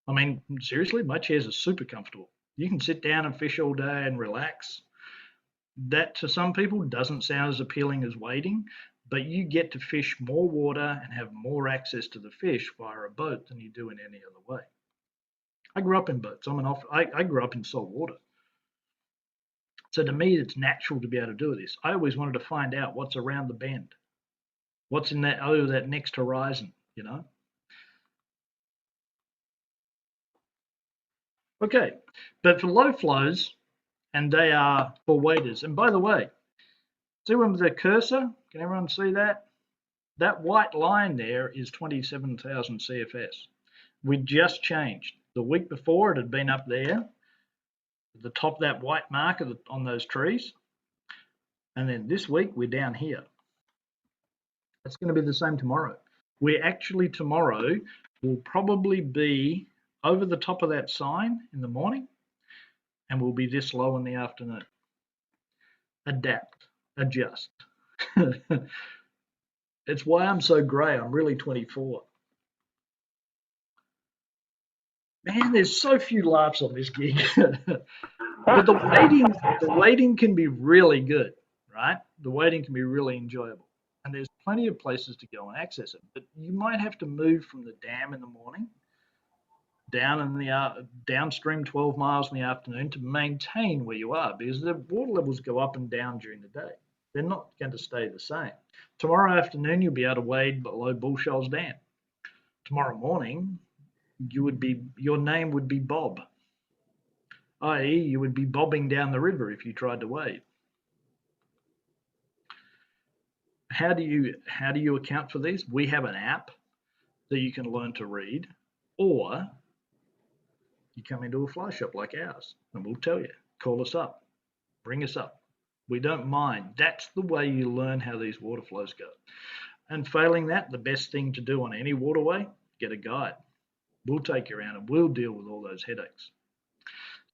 I mean, seriously, my chairs are super comfortable. You can sit down and fish all day and relax. That to some people doesn't sound as appealing as wading, but you get to fish more water and have more access to the fish via a boat than you do in any other way. I grew up in boats. I grew up in salt water. So to me, it's natural to be able to do this. I always wanted to find out what's around the bend, what's in that that next horizon, you know. Okay, but for low flows, and they are for waders. And by the way, see with the cursor? Can everyone see that? That white line there is 27,000 CFS. We just changed. The week before, it had been up there, at the top of that white mark on those trees. And then this week, we're down here. It's going to be the same tomorrow. We actually tomorrow will probably be over the top of that sign in the morning, and we'll be this low in the afternoon. Adapt, adjust. It's why I'm so grey. I'm really 24. Man, there's so few laughs on this gig. But the waiting can be really good, right? The waiting can be really enjoyable. And there's plenty of places to go and access it. But you might have to move from the dam in the morning down in the downstream 12 miles in the afternoon to maintain where you are, because the water levels go up and down during the day. They're not going to stay the same. Tomorrow afternoon, you'll be able to wade below Bull Shoals Dam. Tomorrow morning, your name would be Bob, i.e. you would be bobbing down the river if you tried to wade. How do you account for these? We have an app that you can learn to read, or you come into a fly shop like ours and we'll tell you, call us up, bring us up. We don't mind. That's the way you learn how these water flows go. And failing that, the best thing to do on any waterway, get a guide. We'll take you around and we'll deal with all those headaches.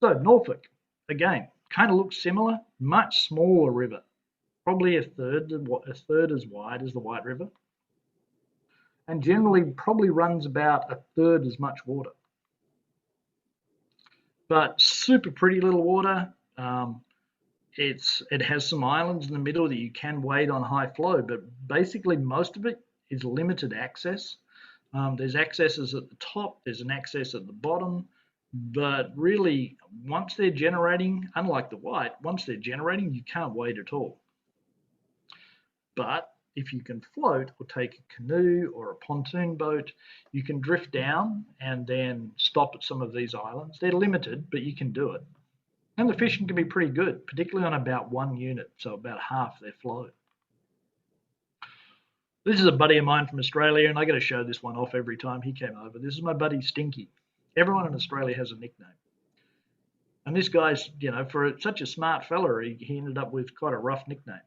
So Norfolk, again, kind of looks similar, much smaller river, probably a third as wide as the White River, and generally probably runs about a third as much water. But super pretty little water. It has some islands in the middle that you can wade on high flow, but basically most of it is limited access. There's accesses at the top, there's an access at the bottom, but really once they're generating, unlike the White, once they're generating, you can't wade at all. But if you can float or take a canoe or a pontoon boat, you can drift down and then stop at some of these islands. They're limited, but you can do it. And the fishing can be pretty good, particularly on about one unit, so about half their flow. This is a buddy of mine from Australia, and I got to show this one off every time he came over. This is my buddy Stinky. Everyone in Australia has a nickname. And this guy's, for such a smart fella, he ended up with quite a rough nickname.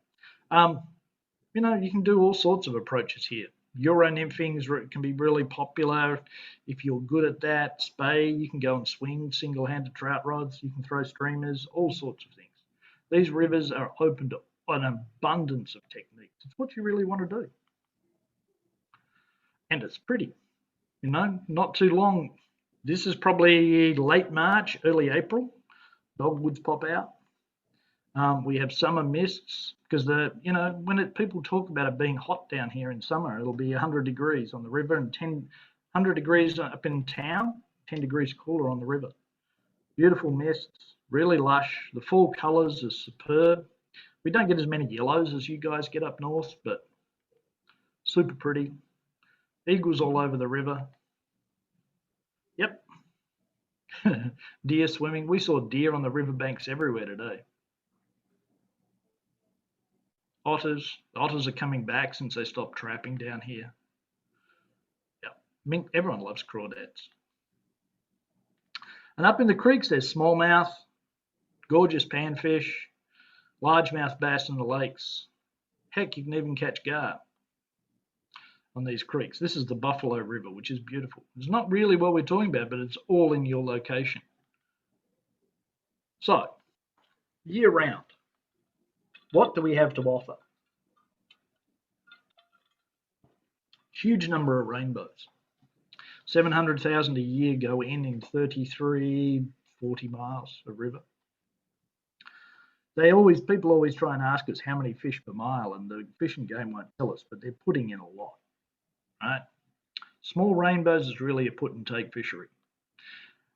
You can do all sorts of approaches here. Euro nymphing can be really popular. If you're good at that, spay, you can go and swing single-handed trout rods. You can throw streamers, all sorts of things. These rivers are open to an abundance of techniques. It's what you really want to do. And it's pretty, not too long. This is probably late March, early April. Dogwoods pop out. We have summer mists because when people talk about it being hot down here in summer, it'll be 100 degrees on the river and 100 degrees up in town, 10 degrees cooler on the river. Beautiful mists, really lush. The fall colours are superb. We don't get as many yellows as you guys get up north, but super pretty. Eagles all over the river. Yep. Deer swimming. We saw deer on the riverbanks everywhere today. Otters. Otters are coming back since they stopped trapping down here. Yep. Mink. Everyone loves crawdads. And up in the creeks, there's smallmouth, gorgeous panfish, largemouth bass in the lakes. Heck, you can even catch gar on these creeks. This is the Buffalo River, which is beautiful. It's not really what we're talking about, but it's all in your location. So, year round, what do we have to offer? Huge number of rainbows. 700,000 a year go in 33, 40 miles of river. People always try and ask us how many fish per mile, and the fishing game won't tell us, but they're putting in a lot, right? Small rainbows is really a put and take fishery,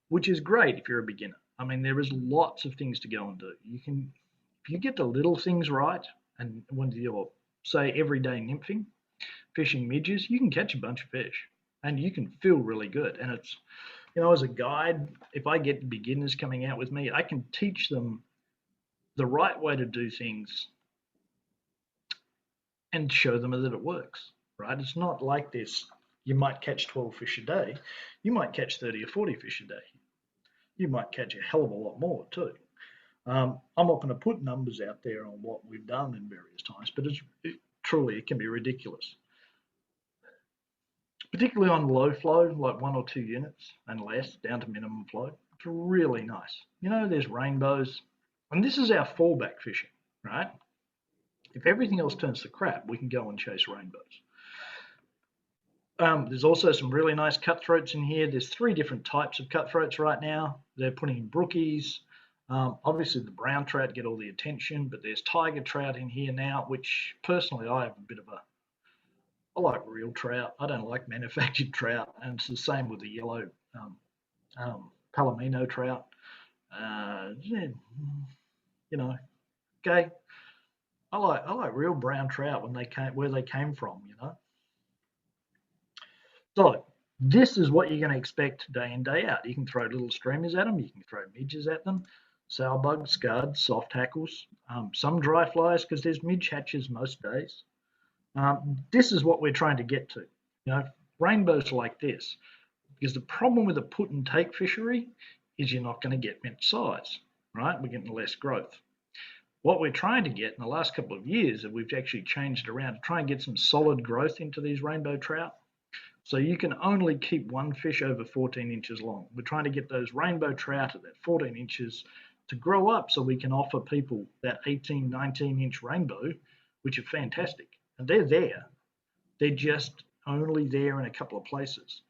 which is great if you're a beginner. I mean, there is lots of things to go and do. If you get the little things right, and when you're, say, everyday nymphing, fishing midges, you can catch a bunch of fish, and you can feel really good. And it's, as a guide, if I get beginners coming out with me, I can teach them the right way to do things and show them that it works, right? It's not like this. You might catch 12 fish a day. You might catch 30 or 40 fish a day. You might catch a hell of a lot more too. I'm not going to put numbers out there on what we've done in various times, but truly it can be ridiculous. Particularly on low flow, like 1 or 2 units and less, down to minimum flow. It's really nice. There's rainbows. And this is our fallback fishing, right? If everything else turns to crap, we can go and chase rainbows. There's also some really nice cutthroats in here. There's 3 different types of cutthroats right now. They're putting in brookies. Obviously, the brown trout get all the attention, but there's tiger trout in here now, which personally I have a bit of I like real trout. I don't like manufactured trout, and it's the same with the yellow palomino trout. Okay. I like real brown trout where they came from. So this is what you're going to expect day in, day out. You can throw little streamers at them. You can throw midges at them, sour bugs, scuds, soft hackles, some dry flies because there's midge hatches most days. This is what we're trying to get to. Rainbows like this, because the problem with a put and take fishery is you're not going to get much size, right? We're getting less growth. What we're trying to get in the last couple of years, that we've actually changed around to try and get some solid growth into these rainbow trout. So you can only keep one fish over 14 inches long. We're trying to get those rainbow trout at that 14 inches to grow up so we can offer people that 18, 19-inch rainbow, which are fantastic. And they're there. They're just only there in a couple of places.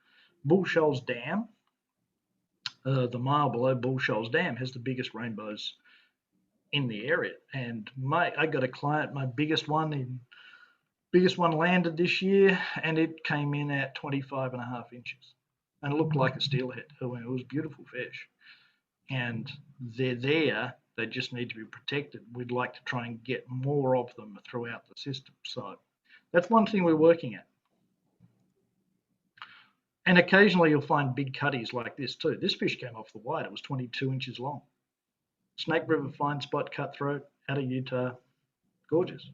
Bull Shoals Dam, the mile below Bull Shoals Dam, has the biggest rainbows in the area. And I got a client, my biggest one landed this year, and it came in at 25.5 inches and it looked like a steelhead. It was a beautiful fish. And they're there. They just need to be protected. We'd like to try and get more of them throughout the system. So that's one thing we're working at. And occasionally you'll find big cutties like this too. This fish came off the white. It was 22 inches long. Snake River fine spot cutthroat out of Utah. Gorgeous.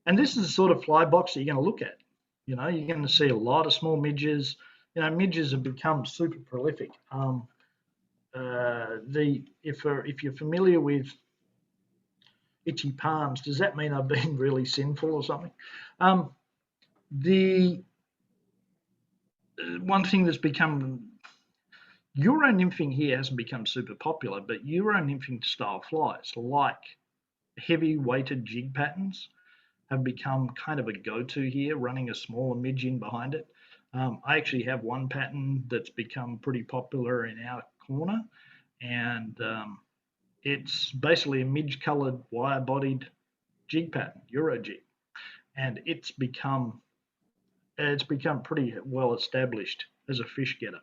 And this is the sort of fly box that you're going to look at. You're going to see a lot of small midges. Midges have become super prolific. If you're familiar with itchy palms, does that mean I've been really sinful or something? The one thing that's become Euro nymphing here hasn't become super popular, but Euro nymphing style flies like heavy weighted jig patterns have become kind of a go-to here, running a smaller midge in behind it. I actually have one pattern that's become pretty popular in our corner, and it's basically a midge-colored wire-bodied jig pattern, Euro jig, and it's become pretty well established as a fish getter.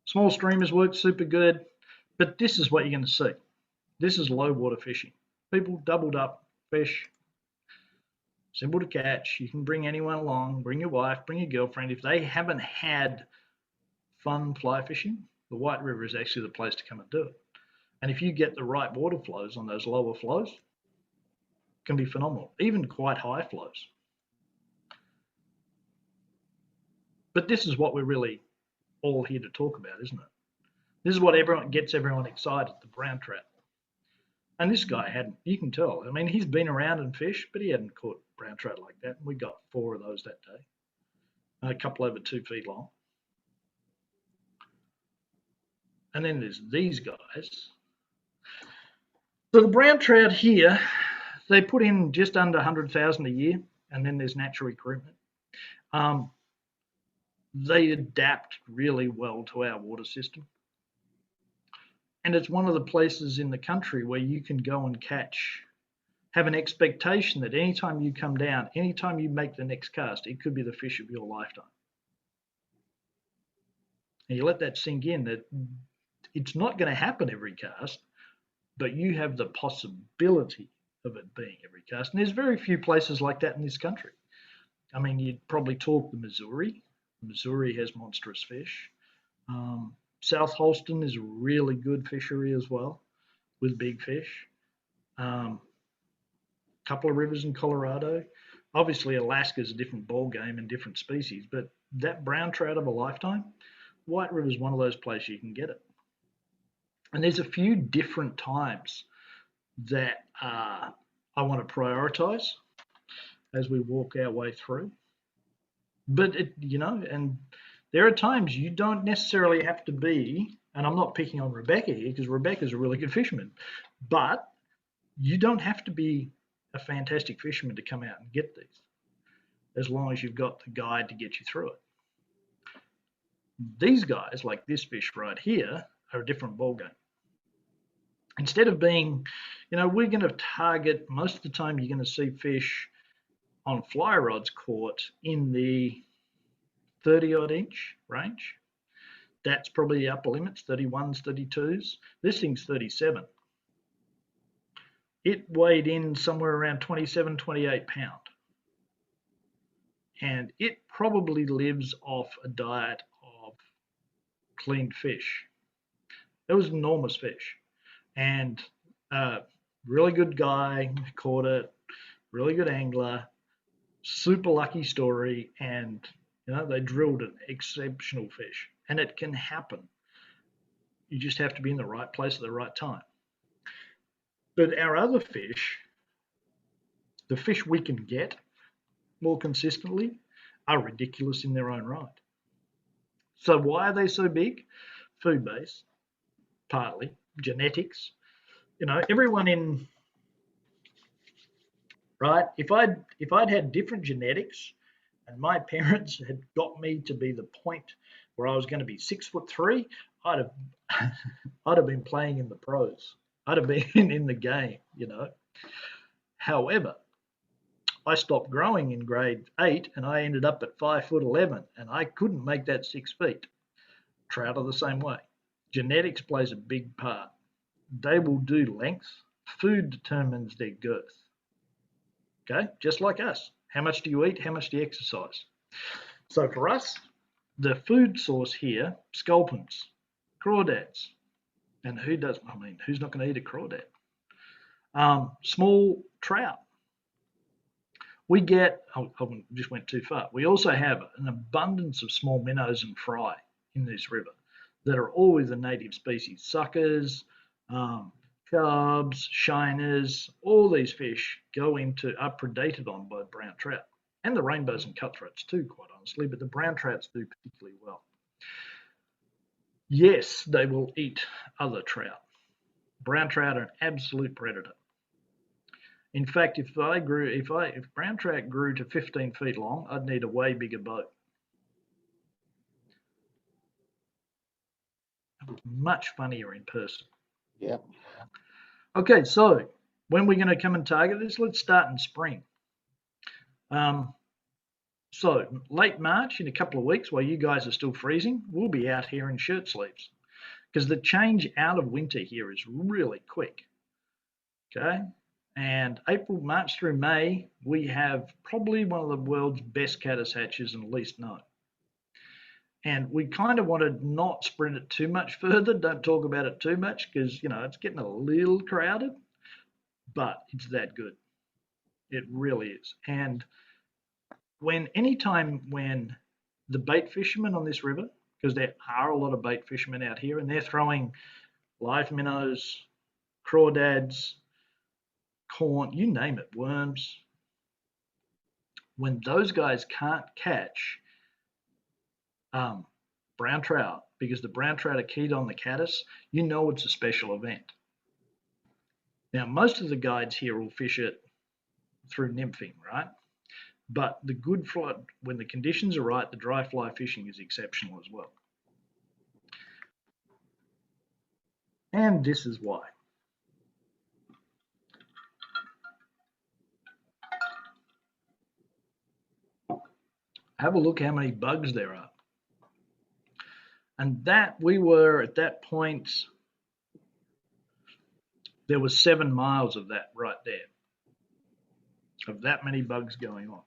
Small streamers work super good. But this is what you're going to see. This is low water fishing. People doubled up fish, simple to catch. You can bring anyone along, bring your wife, bring your girlfriend. If they haven't had fun fly fishing, the White River is actually the place to come and do it. And if you get the right water flows on those lower flows, it can be phenomenal, even quite high flows. But this is what we're really all here to talk about, isn't it? This is what gets everyone excited, the brown trout. And this guy hadn't, you can tell. I mean, he's been around and fished, but he hadn't caught brown trout like that. And we got 4 of those that day, a couple over 2 feet long. And then there's these guys. So the brown trout here, they put in just under 100,000 a year, and then there's natural recruitment. They adapt really well to our water system. And it's one of the places in the country where you can go and catch, have an expectation that anytime you come down, anytime you make the next cast, it could be the fish of your lifetime. And you let that sink in, that it's not going to happen every cast, but you have the possibility of it being every cast. And there's very few places like that in this country. I mean, you'd probably talk the Missouri. Missouri has monstrous fish. South Holston is a really good fishery as well, with big fish. Couple of rivers in Colorado. Obviously, Alaska is a different ball game and different species, but that brown trout of a lifetime, White River is one of those places you can get it. And there's a few different times that I want to prioritize as we walk our way through. But and there are times you don't necessarily have to be, and I'm not picking on Rebecca here because Rebecca's a really good fisherman, but you don't have to be a fantastic fisherman to come out and get these, as long as you've got the guide to get you through it. These guys, like this fish right here, are a different ballgame. Instead of being, we're going to target, most of the time you're going to see fish on fly rods caught in the 30-odd inch range. That's probably the upper limits, 31s, 32s. This thing's 37. It weighed in somewhere around 27, 28 pound. And it probably lives off a diet of cleaned fish. It was an enormous fish. And really good guy, caught it, really good angler, super lucky story, and they drilled an exceptional fish. And it can happen. You just have to be in the right place at the right time. But our other fish, the fish we can get more consistently, are ridiculous in their own right. So why are they so big? Food base, partly, genetics. Everyone in, right? If I'd had different genetics and my parents had got me to be the point where I was going to be 6'3", I'd have been playing in the pros. I'd have been in the game, However, I stopped growing in grade 8 and I ended up at 5'11", and I couldn't make that 6 feet. Trout are the same way. Genetics plays a big part. They will do length. Food determines their girth. Okay, just like us. How much do you eat? How much do you exercise? So for us, the food source here, sculpins, crawdads. And who's not going to eat a crawdad? Small trout. We get, I just went too far. We also have an abundance of small minnows and fry in this river that are always a native species. Suckers, carbs, shiners, all these fish are predated on by brown trout. And the rainbows and cutthroats too, quite honestly, but the brown trouts do particularly well. Yes, they will eat other trout. Brown trout are an absolute predator. In fact, if brown trout grew to 15 feet long, I'd need a way bigger boat. Much funnier in person. Yeah. Okay, so when we're going to come and target this, let's start in spring. So late March, in a couple of weeks, while you guys are still freezing, we'll be out here in shirt sleeves, because the change out of winter here is really quick. Okay. And April, March through May, we have probably one of the world's best caddis hatches and least known. And we kind of want to not spread it too much further. Don't talk about it too much because, it's getting a little crowded, but it's that good. It really is. And anytime when the bait fishermen on this river, because there are a lot of bait fishermen out here and they're throwing live minnows, crawdads, corn, you name it, worms. When those guys can't catch brown trout because the brown trout are keyed on the caddis, it's a special event. Now, most of the guides here will fish it through nymphing, right? But the good fly, when the conditions are right, the dry fly fishing is exceptional as well. And this is why. Have a look how many bugs there are. And that we were at that point, there was 7 miles of that right there, of that many bugs going on.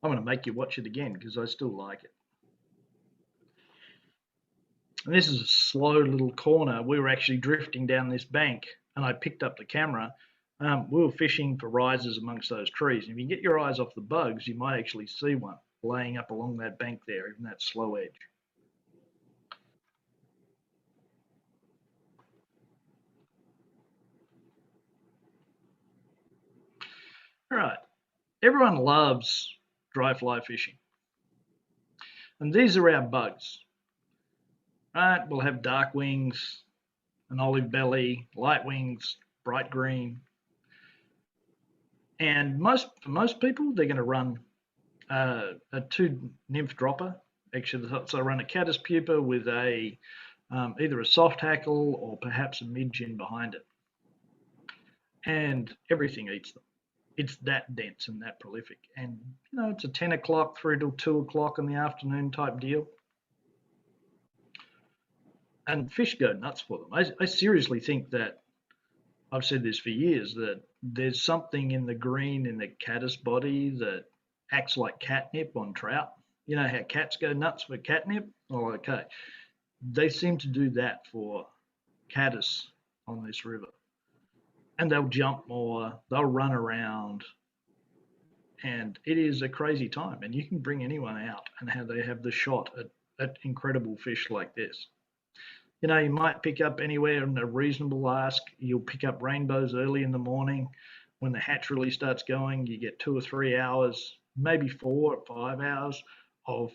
I'm going to make you watch it again because I still like it. And this is a slow little corner. We were actually drifting down this bank and I picked up the camera. We were fishing for risers amongst those trees. And if you get your eyes off the bugs, you might actually see one laying up along that bank there, even that slow edge. All right, everyone loves dry fly fishing. And these are our bugs. Right, we'll have dark wings, an olive belly, light wings, bright green. And for most people, they're going to run a 2 nymph dropper. Actually, so I run a caddis pupa with either a soft hackle or perhaps a mid-gin behind it. And everything eats them. It's that dense and that prolific. And, it's a 10 o'clock through till 2 o'clock in the afternoon type deal. And fish go nuts for them. I seriously think that, I've said this for years, that there's something in the green in the caddis body that acts like catnip on trout. You know how cats go nuts for catnip? Oh, okay. They seem to do that for caddis on this river. And they'll jump more, they'll run around, and it is a crazy time. And you can bring anyone out and how they have the shot at incredible fish like this. You might pick up anywhere in a reasonable ask. You'll pick up rainbows early in the morning. When the hatch really starts going, you get 2 or 3 hours, maybe 4 or 5 hours of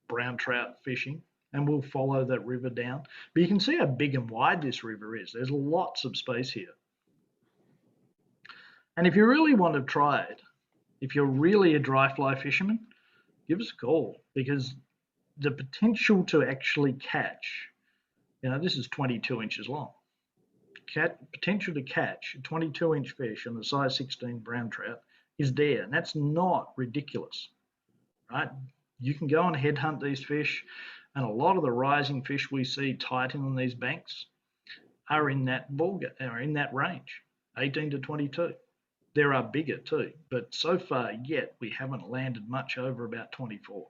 brown trout fishing. And we'll follow that river down. But you can see how big and wide this river is. There's lots of space here. And if you really want to try it, if you're really a dry fly fisherman, give us a call, because the potential to actually catch, this is 22 inches long. Potential to catch a 22-inch fish on a size 16 brown trout is there, and that's not ridiculous, right? You can go and headhunt these fish, and a lot of the rising fish we see tighting on these banks are in that range, 18 to 22. There are bigger too, but so far yet we haven't landed much over about 24.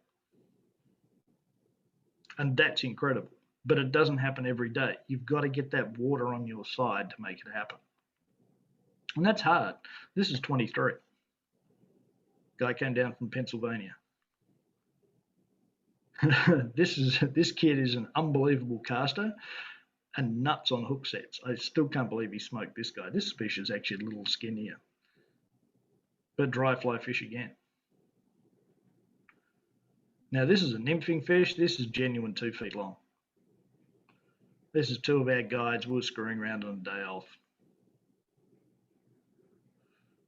And that's incredible, but it doesn't happen every day. You've got to get that water on your side to make it happen. And that's hard. This is 23. Guy came down from Pennsylvania. This kid is an unbelievable caster and nuts on hook sets. I still can't believe he smoked this guy. This fish is actually a little skinnier. But dry fly fish again. Now this is a nymphing fish. This is genuine 2 feet long. This is 2 of our guides. We were screwing around on a day off.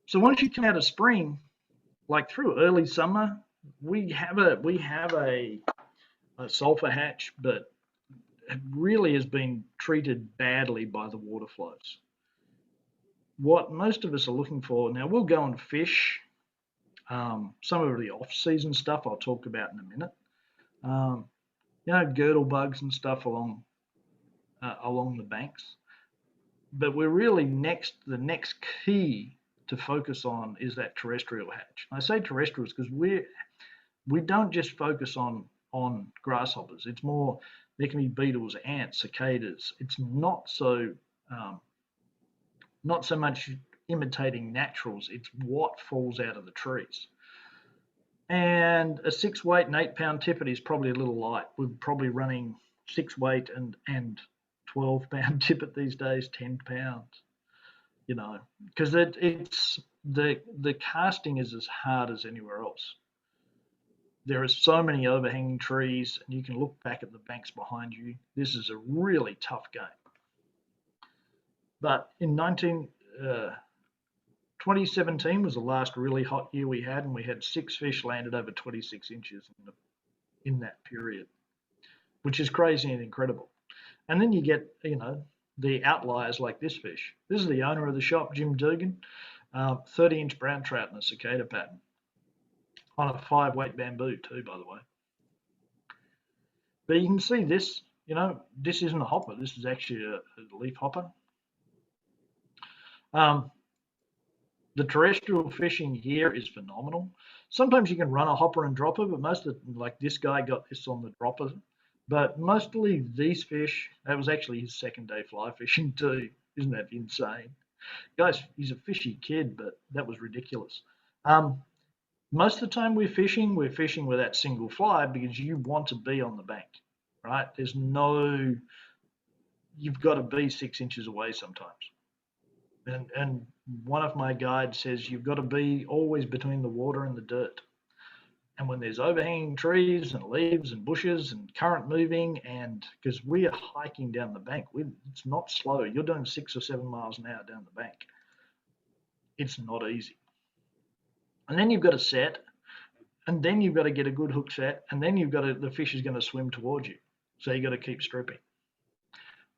So once you come out of spring, like through early summer, we have a sulfur hatch, but it really has been treated badly by the water flows. What most of us are looking for, now we'll go and fish some of the off-season stuff I'll talk about in a minute. girdle bugs and stuff along the banks. But we're really the next key to focus on is that terrestrial hatch. I say terrestrials because we don't just focus on grasshoppers. It's more, there can be beetles, ants, cicadas. It's not so much imitating naturals. It's what falls out of the trees. And a 6 weight and 8 pound tippet is probably a little light. We're probably running 6 weight and 12 pound tippet these days, 10 pounds. Because it's the casting is as hard as anywhere else. There are so many overhanging trees, and you can look back at the banks behind you. This is a really tough game. But in 2017 was the last really hot year we had, and we had 6 fish landed over 26 inches in that period, which is crazy and incredible. And then you get, the outliers like this fish. This is the owner of the shop, Jim Dugan, 30-inch brown trout in a cicada pattern on a 5 weight bamboo too, by the way. But you can see this, this isn't a hopper. This is actually a leaf hopper. The terrestrial fishing here is phenomenal. Sometimes you can run a hopper and dropper, but most of like this guy got this on the dropper. But mostly these fish, that was actually his second day fly fishing too. Isn't that insane? Guys, he's a fishy kid, but that was ridiculous. Most of the time we're fishing with that single fly because you want to be on the bank, right? You've got to be 6 inches away sometimes. And one of my guides says you've got to be always between the water and the dirt. And when there's overhanging trees and leaves and bushes and current moving, and because we are hiking down the bank, it's not slow. You're doing 6 or 7 miles an hour down the bank. It's not easy. And then you've got to set, and then you've got to get a good hook set, and then the fish is going to swim towards you. So you've got to keep stripping.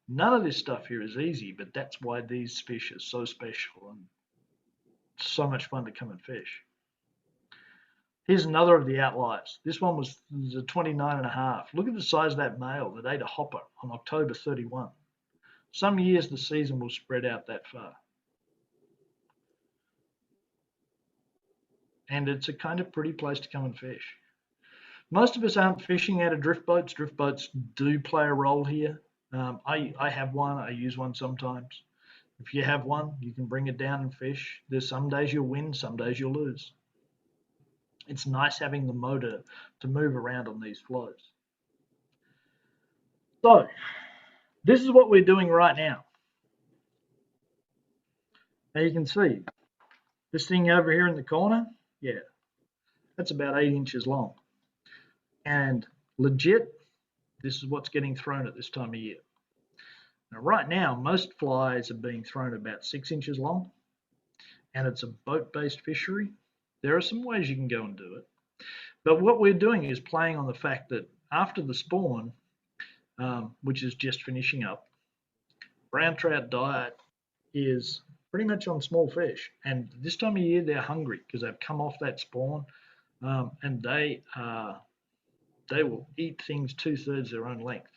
None of this stuff here is easy, but that's why these fish are so special and so much fun to come and fish. Here's another of the outliers. This one was a 29.5. Look at the size of that male that ate a hopper on October 31. Some years the season will spread out that far. And it's a kind of pretty place to come and fish. Most of us aren't fishing out of drift boats. Drift boats do play a role here. I have one. I use one sometimes. If you have one, you can bring it down and fish. There's some days you'll win, some days you'll lose. It's nice having the motor to move around on these flows. So, this is what we're doing right now. Now you can see this thing over here in the corner, yeah, that's about 8 inches long. And legit, this is what's getting thrown at this time of year. Now, right now, most flies are being thrown about 6 inches long, and it's a boat-based fishery. There are some ways you can go and do it. But what we're doing is playing on the fact that after the spawn, which is just finishing up, brown trout diet is pretty much on small fish. And this time of year, they're hungry because they've come off that spawn, and they will eat things 2/3 their own length.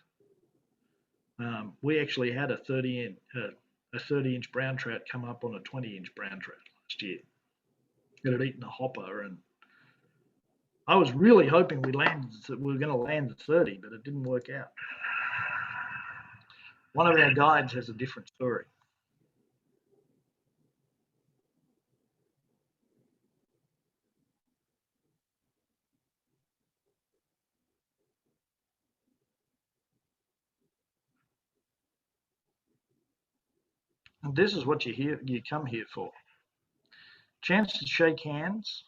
We actually had a 30-inch brown trout come up on a 20-inch brown trout last year. It had eaten a hopper, and I was really hoping we were going to land the 30, but it didn't work out. One of our guides has a different story. And this is what you come here for. Chance to shake hands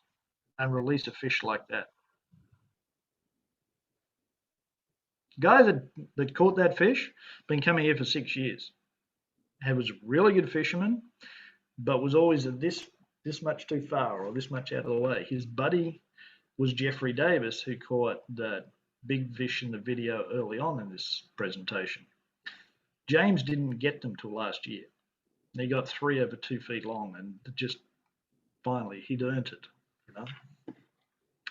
and release a fish like that. Guy that caught that fish been coming here for 6 years. He was a really good fisherman, but was always this much too far or this much out of the way. His buddy was Jeffrey Davis, who caught the big fish in the video early on in this presentation. James didn't get them till last year. And he got 3 over 2 feet long, and just finally he'd earned it.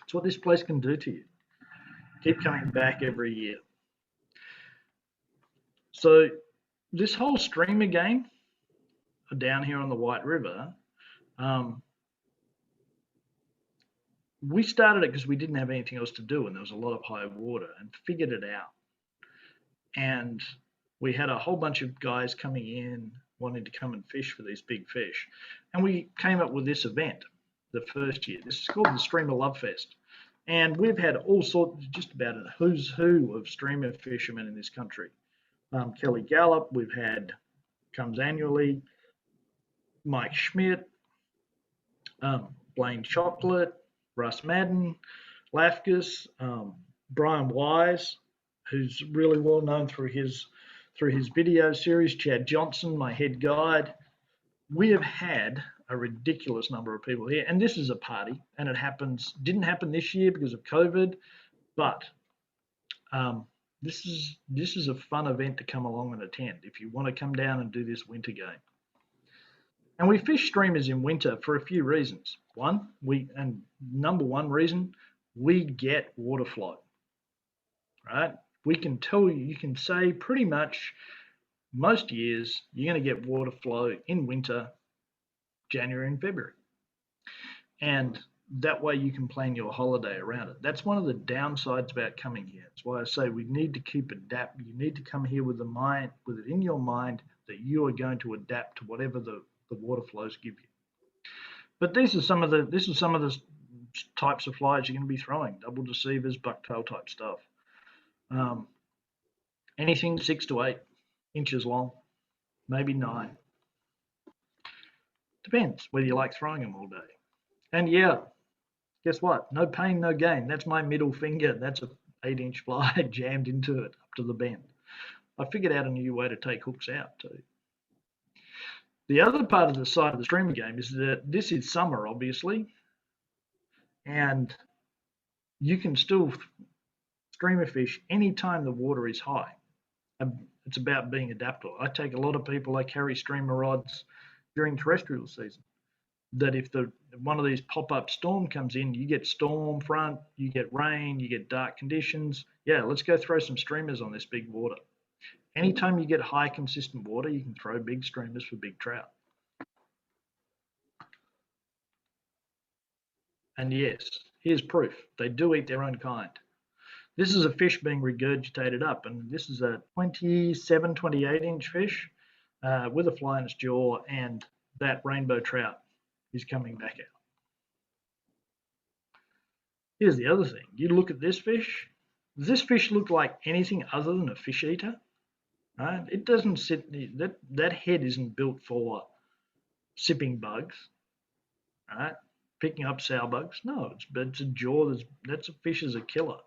It's what this place can do to you. Keep coming back every year. So this whole streamer game down here on the White River, we started it because we didn't have anything else to do and there was a lot of high water, and figured it out. And we had a whole bunch of guys coming in wanting to come and fish for these big fish. And we came up with this event the first year. This is called the Streamer Love Fest. And we've had all sorts, just about a who's who of streamer fishermen in this country. Kelly Gallup, we've had, comes annually, Mike Schmidt, Blaine Chocolate, Russ Madden, Lafkus, Brian Wise, who's really well known through his video series, Chad Johnson, my head guide. We have had a ridiculous number of people here, and this is a party, and it didn't happen this year because of COVID, but this is a fun event to come along and attend if you want to come down and do this winter game. And we fish streamers in winter for a few reasons. Number one reason, we get water flow, right? We can tell you can say pretty much most years you're going to get water flow in winter, January and February. And that way you can plan your holiday around it. That's one of the downsides about coming here. That's why I say we need to keep adapt. You need to come here with it in your mind that you are going to adapt to whatever the water flows give you. But this is some of the types of flies you're going to be throwing: double deceivers, bucktail type stuff. Anything 6 to 8 inches long, maybe 9. Depends whether you like throwing them all day. And yeah, guess what? No pain, no gain. That's my middle finger. That's a 8-inch fly jammed into it up to the bend. I figured out a new way to take hooks out too. The other part of the side of the streamer game is that this is summer, obviously, and you can still streamer fish anytime the water is high. It's about being adaptable. I take a lot of people, I carry streamer rods during terrestrial season, that if one of these pop-up storm comes in, you get storm front, you get rain, you get dark conditions. Yeah, let's go throw some streamers on this big water. Anytime you get high consistent water, you can throw big streamers for big trout. And yes, here's proof. They do eat their own kind. This is a fish being regurgitated up, and this is a 27, 28-inch fish with a fly in its jaw, and that rainbow trout is coming back out. Here's the other thing. You look at this fish. Does this fish look like anything other than a fish eater? Right? It doesn't sit, that head isn't built for sipping bugs, right? Picking up sow bugs. No, it's a jaw, that's a fish is a killer.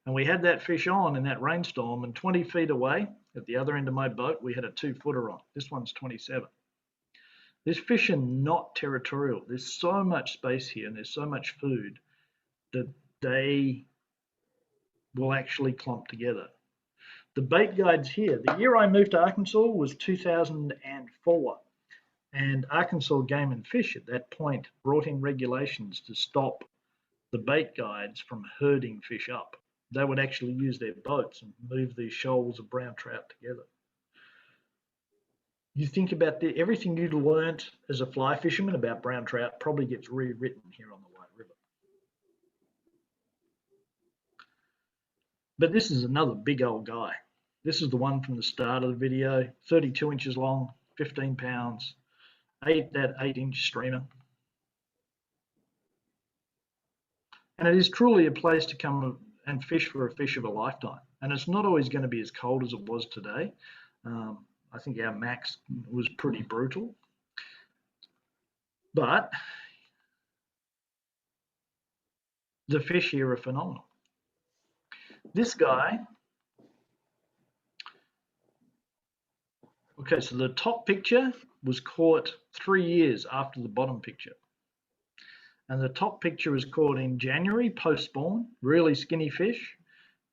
And we had that fish on in that rainstorm, and 20 feet away at the other end of my boat, we had a 2-footer on. This one's 27. This fish are not territorial. There's so much space here and there's so much food that they will actually clump together. The bait guides here, the year I moved to Arkansas was 2004. And Arkansas Game and Fish at that point brought in regulations to stop the bait guides from herding fish up. They would actually use their boats and move these shoals of brown trout together. You think about everything you'd learnt as a fly fisherman about brown trout probably gets rewritten here on the White River. But this is another big old guy. This is the one from the start of the video, 32 inches long, 15 pounds, that 8-inch streamer. And it is truly a place to come and fish for a fish of a lifetime. And it's not always going to be as cold as it was today. I think our max was pretty brutal. But the fish here are phenomenal. This guy, okay, so the top picture was caught 3 years after the bottom picture. And the top picture was caught in January, post-spawn, really skinny fish.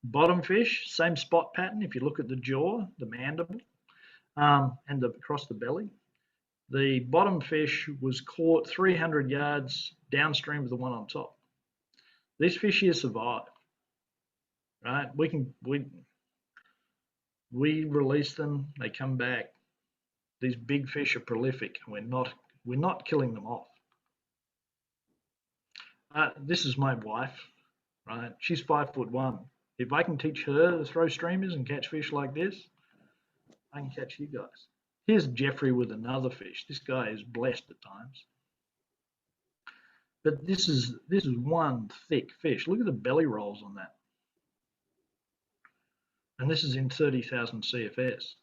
Bottom fish, same spot pattern. If you look at the jaw, the mandible, and across the belly. The bottom fish was caught 300 yards downstream of the one on top. These fish here survive, right? We release them, they come back. These big fish are prolific, and we're not killing them off. This is my wife, right? She's 5'1". If I can teach her to throw streamers and catch fish like this, I can catch you guys. Here's Jeffrey with another fish. This guy is blessed at times. But this is one thick fish. Look at the belly rolls on that. And this is in 30,000 CFS.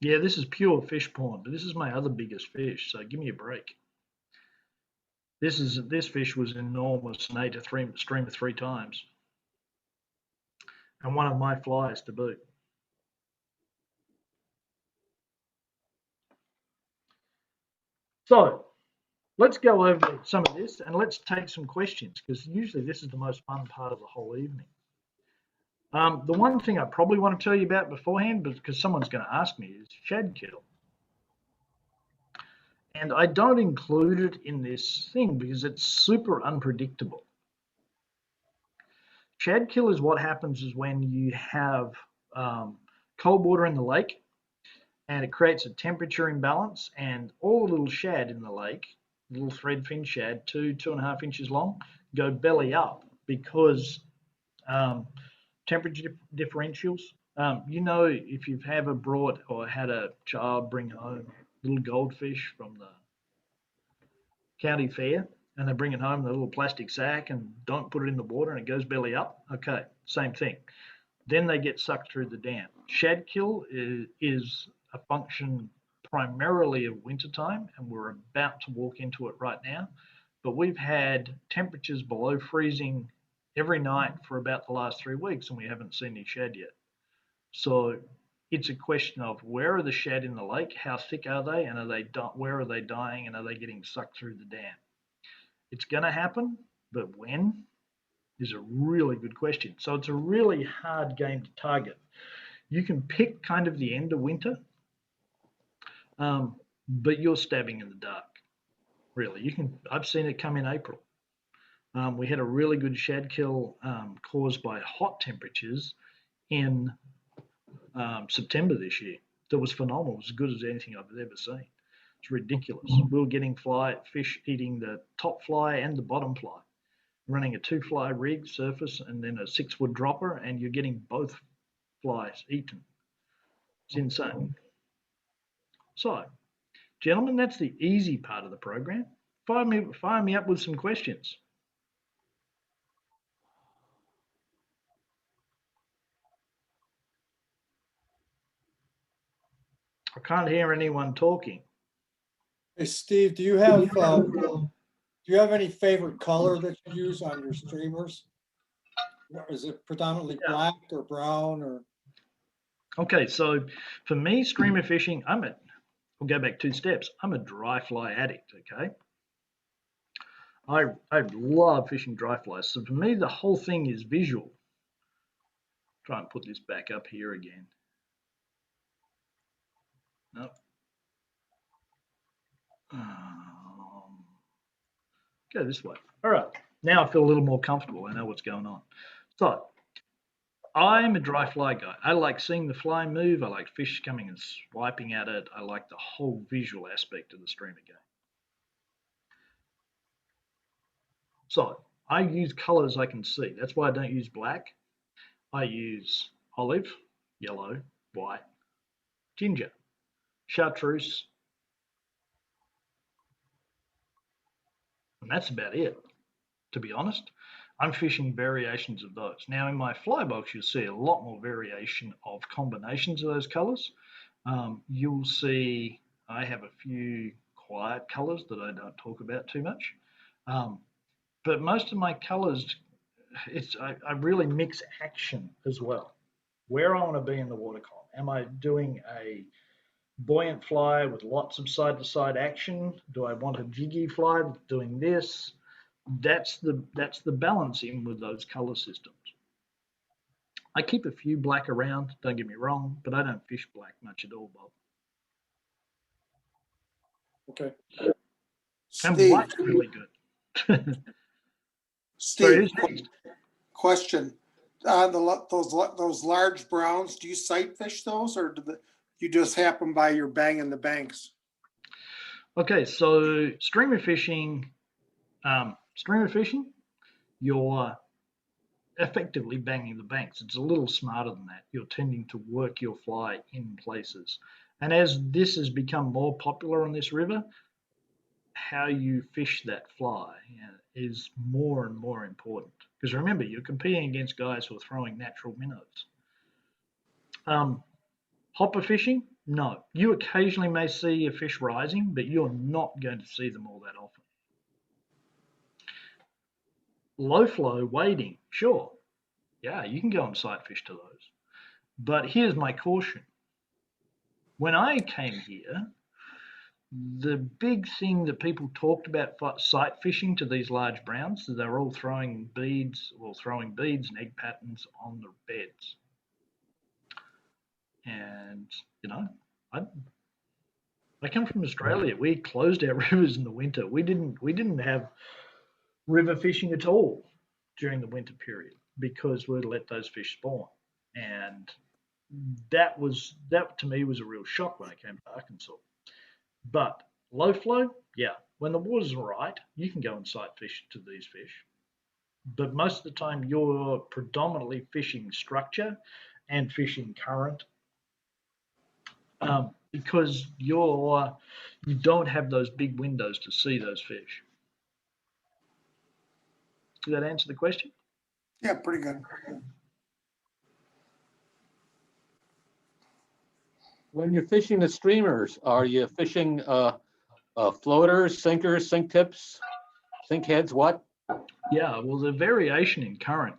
Yeah, this is pure fish porn, but this is my other biggest fish, so give me a break. This fish was enormous and ate a streamer 3 times. And one of my flies to boot. So let's go over some of this and let's take some questions, because usually this is the most fun part of the whole evening. The one thing I probably want to tell you about beforehand, because someone's going to ask me, is shad kill. And I don't include it in this thing because it's super unpredictable. Shad kill is what happens is when you have cold water in the lake, and it creates a temperature imbalance, and all the little shad in the lake, little threadfin shad, 2.5 inches long, go belly up because temperature differentials. You know, if you've ever brought or had a child bring home little goldfish from the county fair, and they bring it home in a little plastic sack and don't put it in the water and it goes belly up, okay, same thing. Then they get sucked through the dam. Shad kill is a function primarily of wintertime, and we're about to walk into it right now. But we've had temperatures below freezing every night for about the last 3 weeks, and we haven't seen any shad yet. So it's a question of where are the shad in the lake, how thick are they, and where are they dying, and are they getting sucked through the dam? It's going to happen, but when is a really good question. So it's a really hard game to target. You can pick kind of the end of winter, but you're stabbing in the dark, really. I've seen it come in April. We had a really good shad kill caused by hot temperatures in September this year. That was phenomenal. It was as good as anything I've ever seen. It's ridiculous. We were getting fish eating the top fly and the bottom fly, running a 2-fly rig surface and then a 6-foot dropper, and you're getting both flies eaten. It's insane. So, gentlemen, that's the easy part of the program. Fire me up with some questions. I can't hear anyone talking. Hey, Steve, do you have any favorite color that you use on your streamers? Is it predominantly black or brown or? Okay, so for me, streamer fishing, we'll go back 2 steps. I'm a dry fly addict, okay? I love fishing dry flies. So for me, the whole thing is visual. Try and put this back up here again. Nope. Go this way. All right. Now I feel a little more comfortable. I know what's going on. So I'm a dry fly guy. I like seeing the fly move. I like fish coming and swiping at it. I like the whole visual aspect of the streamer game. So I use colors I can see. That's why I don't use black. I use olive, yellow, white, ginger, chartreuse, and that's about it, to be honest. I'm fishing variations of those. Now in my fly box, you'll see a lot more variation of combinations of those colors. You'll see I have a few quiet colors that I don't talk about too much. But most of my colors, I really mix action as well. Where I want to be in the water column. Am I doing a buoyant fly with lots of side-to-side action? Do I want a jiggy fly that's doing this? That's the balancing with those color systems. I keep a few black around, don't get me wrong, but I don't fish black much at all, Bob. Okay. And Steve. white's really good. Steve, Sorry, question. those large browns, do you sight fish those, or you just happen by your banging the banks? Okay, so streamer fishing, you're effectively banging the banks. It's a little smarter than that. You're tending to work your fly in places. And as this has become more popular on this river, how you fish that fly is more and more important. Because remember, you're competing against guys who are throwing natural minnows. Hopper fishing, no. You occasionally may see a fish rising, but you're not going to see them all that often. Low flow wading, sure. Yeah, you can go and sight fish to those. But here's my caution. When I came here, the big thing that people talked about sight fishing to these large browns, they were all throwing beads and egg patterns on the beds. And, I come from Australia. We closed our rivers in the winter. We didn't have river fishing at all during the winter period because we'd let those fish spawn. And that to me was a real shock when I came to Arkansas. But low flow, yeah, when the water's right, you can go and sight fish to these fish. But most of the time you're predominantly fishing structure and fishing current because you don't have those big windows to see those fish. Did that answer the question? Yeah, pretty good. When you're fishing the streamers, are you fishing floaters, sinkers, sink tips, sink heads, what? Yeah, well, the variation in current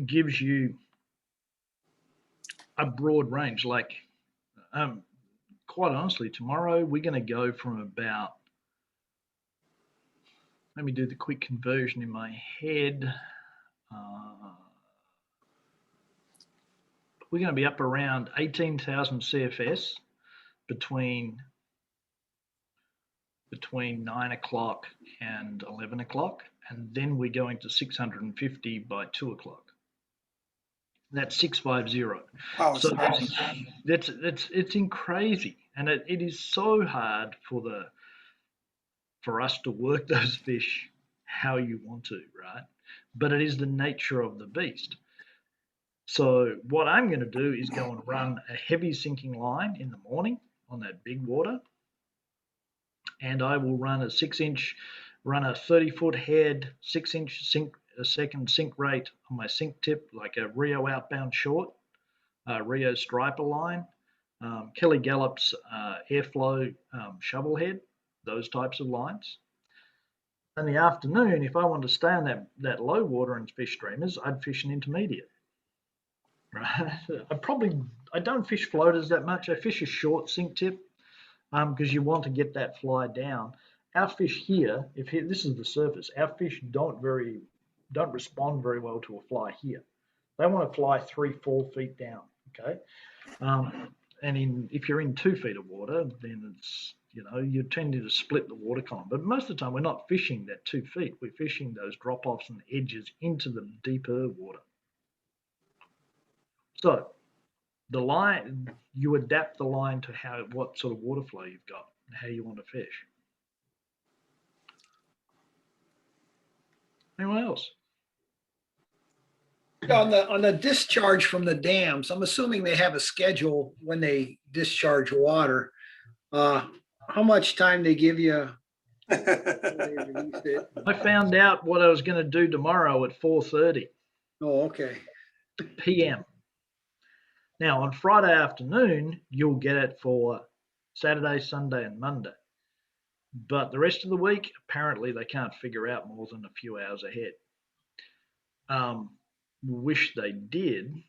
gives you a broad range. Like, quite honestly, tomorrow we're going to go from about, let me do the quick conversion in my head. We're going to be up around 18,000 CFS between 9 o'clock and 11 o'clock, and then we're going to 650 by 2 o'clock. That's 650. Wow, so it's crazy, and it is so hard for us to work those fish how you want to, right? But it is the nature of the beast. So what I'm going to do is go and run a heavy sinking line in the morning on that big water, and I will run a 30-foot head, 6-inch sink a second sink rate on my sink tip, like a Rio outbound short, Rio striper line, Kelly Gallup's airflow shovel head, those types of lines. In the afternoon, if I want to stay on that low water and fish streamers, I'd fish an intermediate. Right? I don't fish floaters that much. I fish a short sink tip because you want to get that fly down. Our fish here, this is the surface, our fish don't respond very well to a fly here. They want to fly 3-4 feet down. Okay, and if you're in 2 feet of water, then it's you're tending to split the water column. But most of the time, we're not fishing that 2 feet. We're fishing those drop-offs and edges into the deeper water. So the line, you adapt the line to what sort of water flow you've got and how you want to fish. Anyone else? On the discharge from the dams, I'm assuming they have a schedule when they discharge water. How much time they give you? I found out what I was going to do tomorrow at 4:30. Oh, okay. PM. Now on Friday afternoon, you'll get it for Saturday, Sunday, and Monday. But the rest of the week, apparently they can't figure out more than a few hours ahead. Wish they did.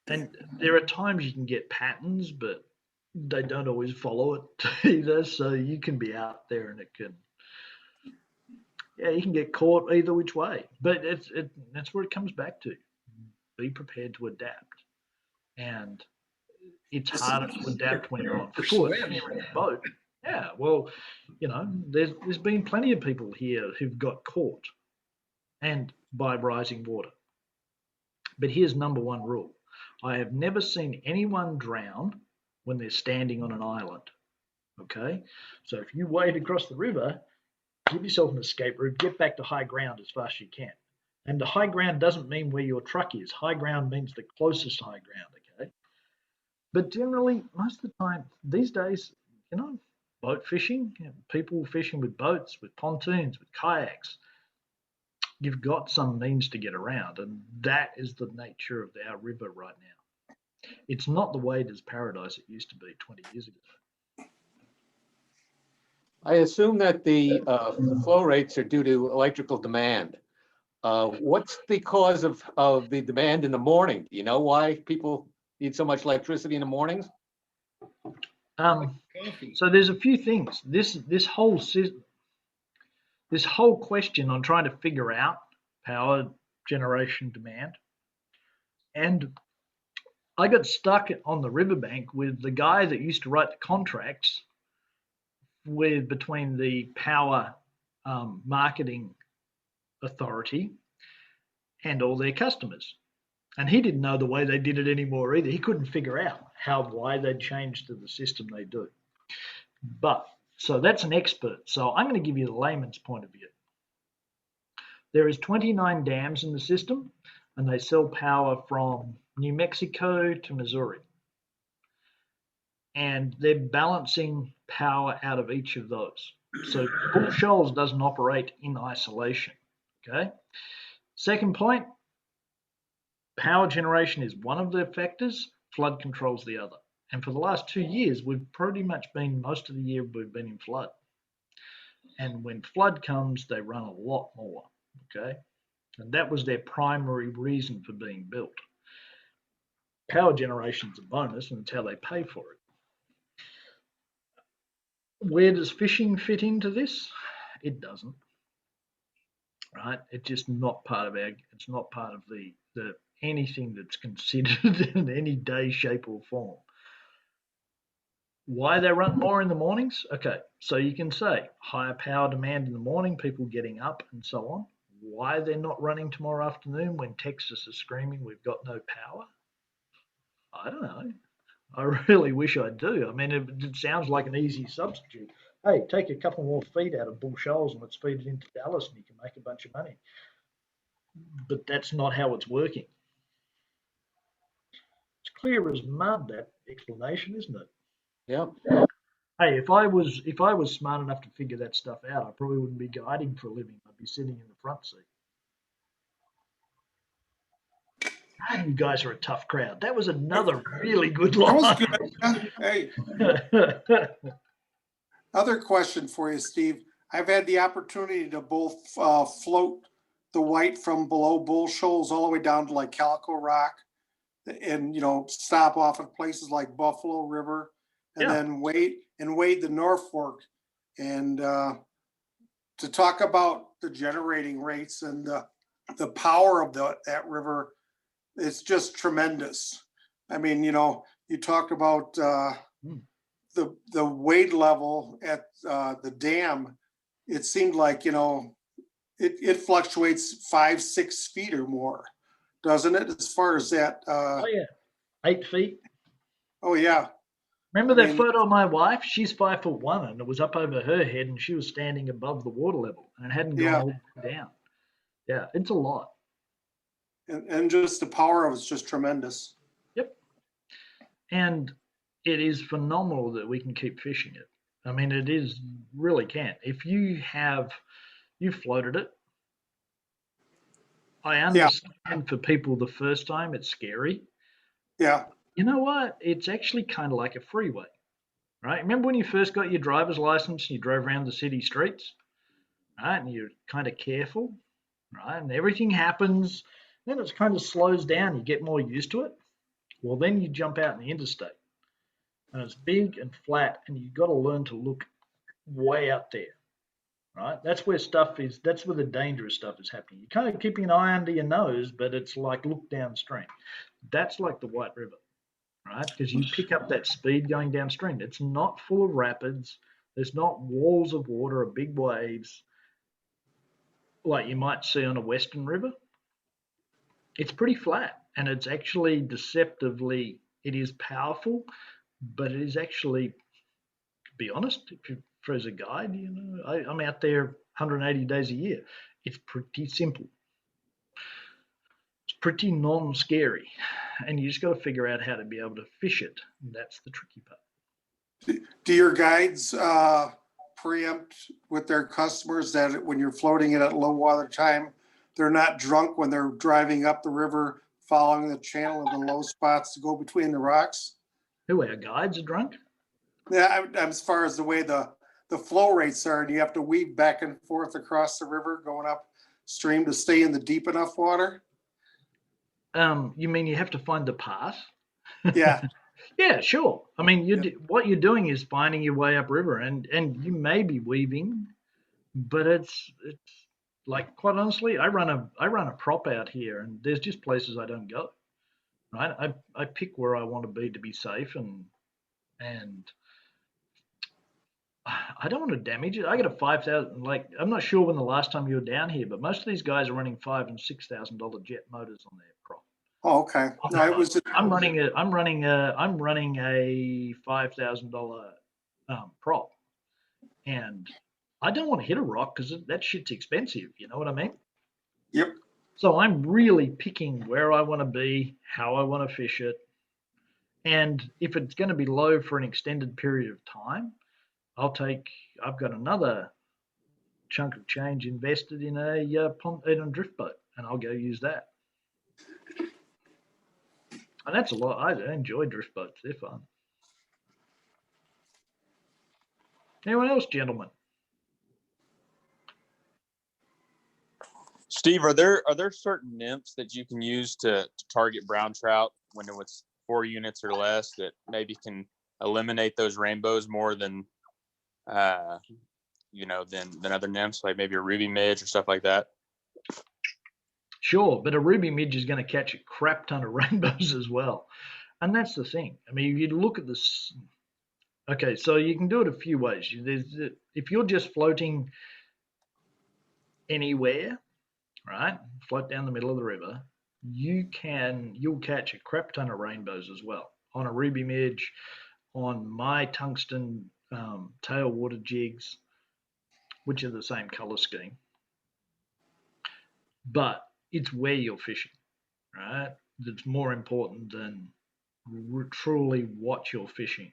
And there are times you can get patterns, but they don't always follow it either. So you can be out there and you can get caught either which way. But that's where it comes back to. Be prepared to adapt. And it's harder to adapt when you're on foot, when you're in a boat. Yeah, well, there's been plenty of people here who've got caught and by rising water. But here's number one rule. I have never seen anyone drown when they're standing on an island. Okay? So if you wade across the river, give yourself an escape route, get back to high ground as fast as you can. And the high ground doesn't mean where your truck is. High ground means the closest high ground, okay? But generally, most of the time, these days, boat fishing, people fishing with boats, with pontoons, with kayaks, you've got some means to get around. And that is the nature of our river right now. It's not the wader's paradise it used to be 20 years ago. I assume that the flow rates are due to electrical demand. What's the cause of the demand in the morning? Do you know why people need so much electricity in the mornings? So there's a few things. This whole question on trying to figure out power generation demand, and I got stuck on the riverbank with the guy that used to write the contracts between the power marketing authority and all their customers. And he didn't know the way they did it anymore either. He couldn't figure out why they'd changed to the system they do. But, so that's an expert. So I'm going to give you the layman's point of view. There is 29 dams in the system, and they sell power from New Mexico to Missouri. And they're balancing power out of each of those. So Bull Shoals doesn't operate in isolation, okay? Second point, power generation is one of the factors, flood control's the other. And for the last 2 years, we've pretty much been, most of the year, we've been in flood. And when flood comes, they run a lot more, okay? And that was their primary reason for being built. Power generation's a bonus, and it's how they pay for it. Where does fishing fit into this? It doesn't, right? It's just not part of it's not part of the anything that's considered in any day, shape or form. Why they run more in the mornings? Okay, so you can say higher power demand in the morning, people getting up and so on. Why they're not running tomorrow afternoon when Texas is screaming we've got no power? I don't know. I really wish I do. I mean, it sounds like an easy substitute. Hey, take a couple more feet out of Bull Shoals and let's feed it into Dallas and you can make a bunch of money. But that's not how it's working. It's clear as mud, that explanation, isn't it? Yeah. Hey, if I was smart enough to figure that stuff out, I probably wouldn't be guiding for a living. I'd be sitting in the front seat. God, you guys are a tough crowd. That was another really good line. That was good. Hey. Other question for you, Steve. I've had the opportunity to both float the white from below Bull Shoals all the way down to like Calico Rock, and stop off at places like Buffalo River, and then wade the North Fork, and to talk about the generating rates and the power of that river. It's just tremendous. I mean, you talked about the wade level at the dam. It seemed like, it fluctuates 5-6 feet or more, doesn't it? As far as that. Oh yeah, 8 feet. Oh yeah. Remember that photo of my wife? She's 5'1", and it was up over her head, and she was standing above the water level, and it hadn't gone all the way down. Yeah, it's a lot. And just the power of it's just tremendous. Yep. And it is phenomenal that we can keep fishing it. I mean, it is really can. If you floated it, I understand for people the first time it's scary. Yeah. You know what? It's actually kind of like a freeway, right? Remember when you first got your driver's license and you drove around the city streets, right? And you're kind of careful, right? And everything happens. Then it kind of slows down. You get more used to it. Well, then you jump out in the interstate, and it's big and flat, and you've got to learn to look way up there, right? That's where that's where the dangerous stuff is happening. You're kind of keeping an eye under your nose, but it's like look downstream. That's like the White River, right? Because you pick up that speed going downstream. It's not full of rapids. There's not walls of water or big waves like you might see on a Western river. It's pretty flat, and it's actually deceptively, it is powerful, but it is actually, to be honest, if you, for as a guide, I'm out there 180 days a year. It's pretty simple. It's pretty non-scary, and you just got to figure out how to be able to fish it. And that's the tricky part. Do your guides preempt with their customers that when you're floating it at low water time, they're not drunk when they're driving up the river, following the channel and the low spots to go between the rocks? Who, our guides are drunk? Yeah, as far as the way the flow rates are, and you have to weave back and forth across the river going upstream to stay in the deep enough water. You mean you have to find the path? Yeah. Yeah, sure. I mean, what you're doing is finding your way upriver, and you may be weaving, but it's like, quite honestly, I run a prop out here, and there's just places I don't go. Right? I pick where I want to be safe, and I don't want to damage it. I got a 5,000. Like, I'm not sure when the last time you were down here, but most of these guys are running $5,000 and $6,000 jet motors on their prop. Oh, okay. No, it was. I'm running a $5,000 prop, and I don't want to hit a rock because that shit's expensive. You know what I mean? Yep. So I'm really picking where I want to be, how I want to fish it, and if it's going to be low for an extended period of time, I've got another chunk of change invested in a drift boat, and I'll go use that. And that's a lot. I enjoy drift boats. They're fun. Anyone else, gentlemen? Steve, are there certain nymphs that you can use to target brown trout when it's 4 units or less that maybe can eliminate those rainbows more than than other nymphs, like maybe a ruby midge or stuff like that? Sure, but a ruby midge is going to catch a crap ton of rainbows as well. And that's the thing. I mean, you look at this. Okay, so you can do it a few ways. If you're just floating anywhere, right, float down the middle of the river, you'll catch a crap ton of rainbows as well on a ruby midge, on my tungsten tailwater jigs, which are the same color scheme. But it's where you're fishing, right? That's more important than truly what you're fishing.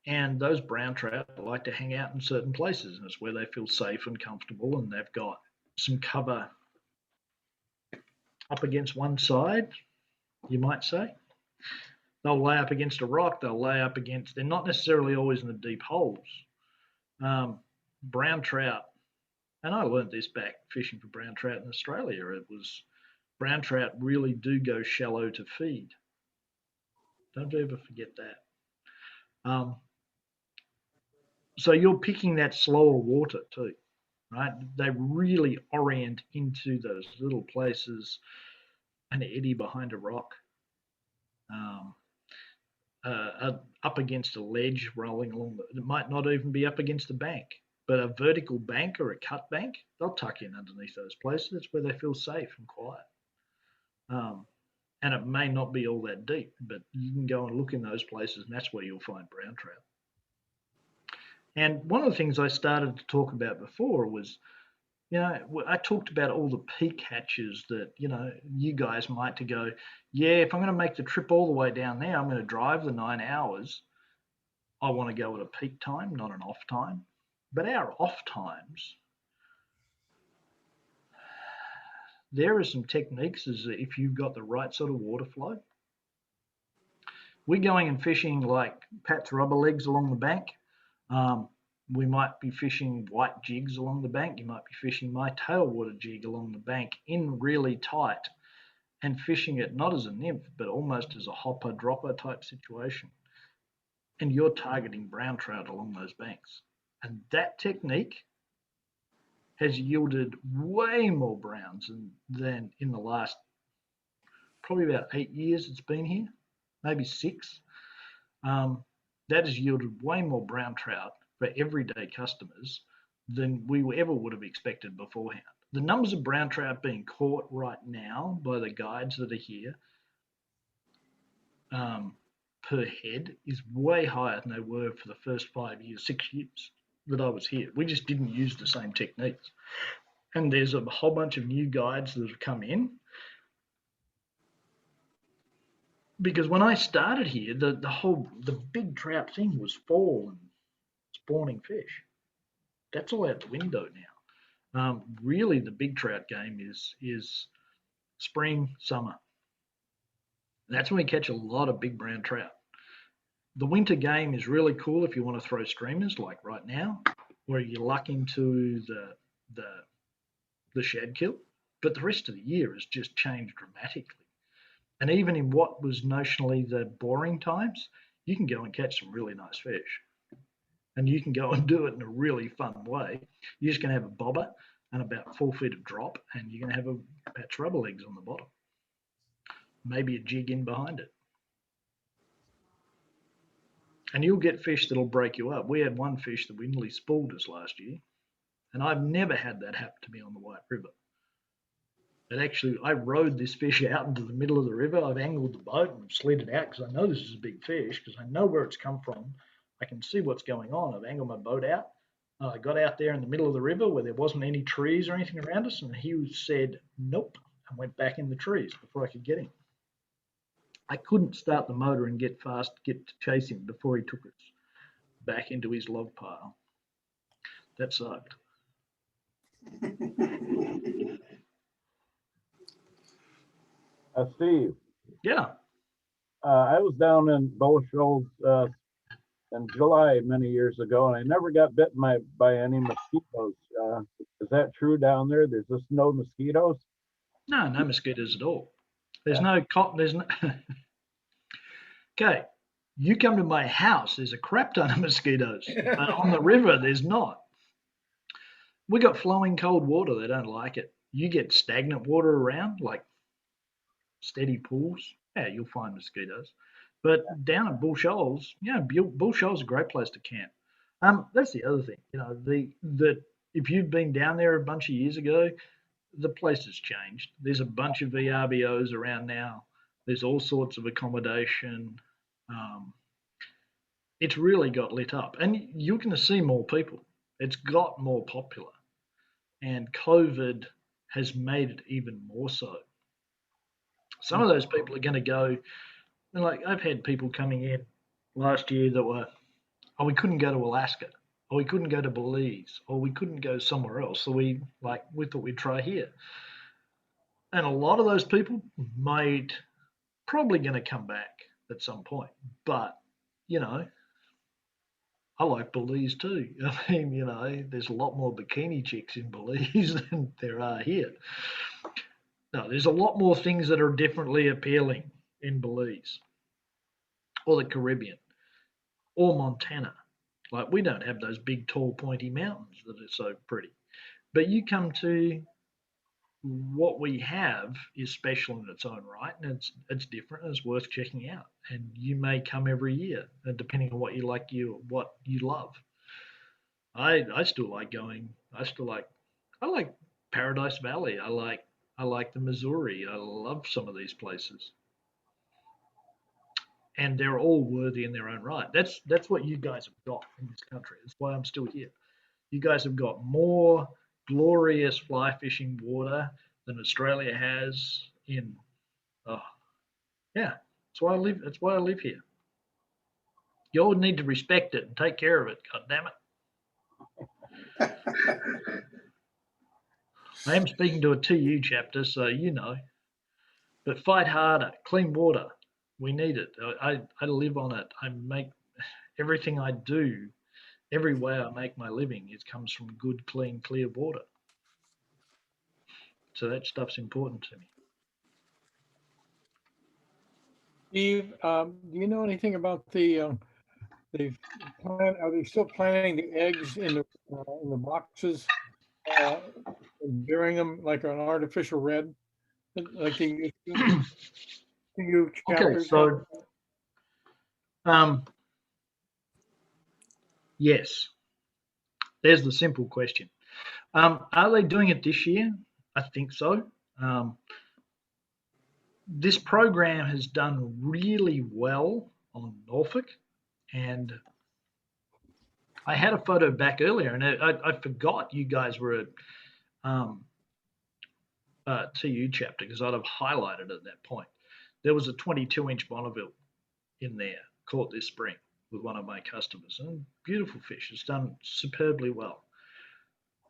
And those brown trout like to hang out in certain places, and it's where they feel safe and comfortable, and they've got some cover up against one side, you might say. They'll lay up against a rock, they're not necessarily always in the deep holes. Brown trout, and I learned this back fishing for brown trout in Australia, brown trout really do go shallow to feed. Don't ever forget that. So you're picking that slower water too, right? They really orient into those little places, an eddy behind a rock, up against a ledge rolling along. It might not even be up against the bank, but a vertical bank or a cut bank, they'll tuck in underneath those places. That's where they feel safe and quiet. And it may not be all that deep, but you can go and look in those places, and that's where you'll find brown trout. And one of the things I started to talk about before was, I talked about all the peak hatches that, you guys might to go, yeah, if I'm going to make the trip all the way down there, I'm going to drive the 9 hours. I want to go at a peak time, not an off time. But our off times, there are some techniques as if you've got the right sort of water flow. We're going and fishing like Pat's rubber legs along the bank. We might be fishing white jigs along the bank. You might be fishing my tailwater jig along the bank in really tight and fishing it not as a nymph, but almost as a hopper dropper type situation. And you're targeting brown trout along those banks. And that technique has yielded way more browns than in the last probably about 8 years it's been here, maybe 6. That has yielded way more brown trout for everyday customers than we ever would have expected beforehand. the numbers of brown trout being caught right now by the guides that are here per head is way higher than they were for the first 5 years, 6 years that I was here. We just didn't use the same techniques. And there's a whole bunch of new guides that have come in. Because when I started here, the big trout thing was fall and spawning fish. That's all out the window now. Really, the big trout game is spring, summer. That's when we catch a lot of big brown trout. The winter game is really cool if you want to throw streamers like right now, where you luck into the shad kill. But the rest of the year has just changed dramatically. And even in what was notionally the boring times, you can go and catch some really nice fish. And you can go and do it in a really fun way. You're just going to have a bobber and about 4 feet of drop, and you're going to have a patch rubber legs on the bottom. Maybe a jig in behind it. And you'll get fish that'll break you up. We had one fish that nearly spooled us last year, and I've never had that happen to me on the White River. But actually, I rode this fish out into the middle of the river. I've angled the boat and slid it out because I know this is a big fish, because I know where it's come from. I can see what's going on. I've angled my boat out. I got out there in the middle of the river where there wasn't any trees or anything around us, and he said, nope, and went back in the trees before I could get him. I couldn't start the motor and get to chase him before he took us back into his log pile. That sucked. Steve. Yeah. I was down in Bow Shoals in July many years ago, and I never got bitten by any mosquitoes. Is that true down there? There's just no mosquitoes? No mosquitoes at all. There's no. Okay, you come to my house, there's a crap ton of mosquitoes. But on the river, there's not. We got flowing cold water. They don't like it. You get stagnant water around, like steady pools. Yeah, you'll find mosquitoes. But down at Bull Shoals, Bull Shoals is a great place to camp. That's the other thing. If you've been down there a bunch of years ago, the place has changed. There's a bunch of VRBOs around now. There's all sorts of accommodation. It's really got lit up, and you're going to see more people. It's got more popular, and COVID has made it even more so. Some of those people are going to go, like I've had people coming in last year that were, we couldn't go to Alaska, or we couldn't go to Belize, or we couldn't go somewhere else. So we thought we'd try here. And a lot of those people probably going to come back at some point. But, I like Belize too. I mean, there's a lot more bikini chicks in Belize than there are here. No, there's a lot more things that are differently appealing in Belize or the Caribbean or Montana. Like, we don't have those big, tall, pointy mountains that are so pretty. But you come to what we have is special in its own right, and it's different, and it's worth checking out. And you may come every year, depending on what you like, what you love. I still like going. I like Paradise Valley. I like the Missouri. I love some of these places, and they're all worthy in their own right. That's what you guys have got in this country. That's why I'm still here. You guys have got more glorious fly fishing water than Australia has in. That's why I live. That's why I live here. You all need to respect it and take care of it. God damn it! I am speaking to a TU chapter, so you know. But fight harder. Clean water. We need it. I live on it. I make everything I do. Every way I make my living, it comes from good, clean, clear water. So that stuff's important to me. Steve, do you know anything about are they still planting the eggs in the boxes and burying them like an artificial red, like they used to? TU chapters? Okay, so yes. There's the simple question. Are they doing it this year? I think so. This program has done really well on Norfolk, and I had a photo back earlier, and I forgot you guys were at TU chapter because I'd have highlighted at that point. There was a 22-inch Bonneville in there caught this spring with one of my customers, and beautiful fish. It's done superbly well.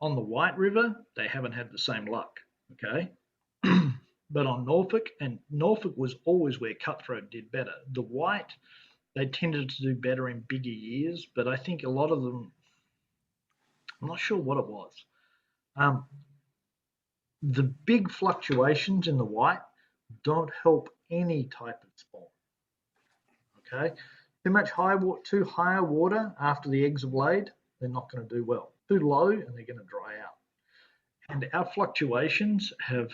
On the White River, they haven't had the same luck, okay? But on Norfolk, and Norfolk was always where Cutthroat did better. The White, they tended to do better in bigger years, but I think a lot of them, I'm not sure what it was. The big fluctuations in the White don't help any type of spawn, okay? Too high water after the eggs have laid, they're not going to do well. Too low, and they're going to dry out. And our fluctuations have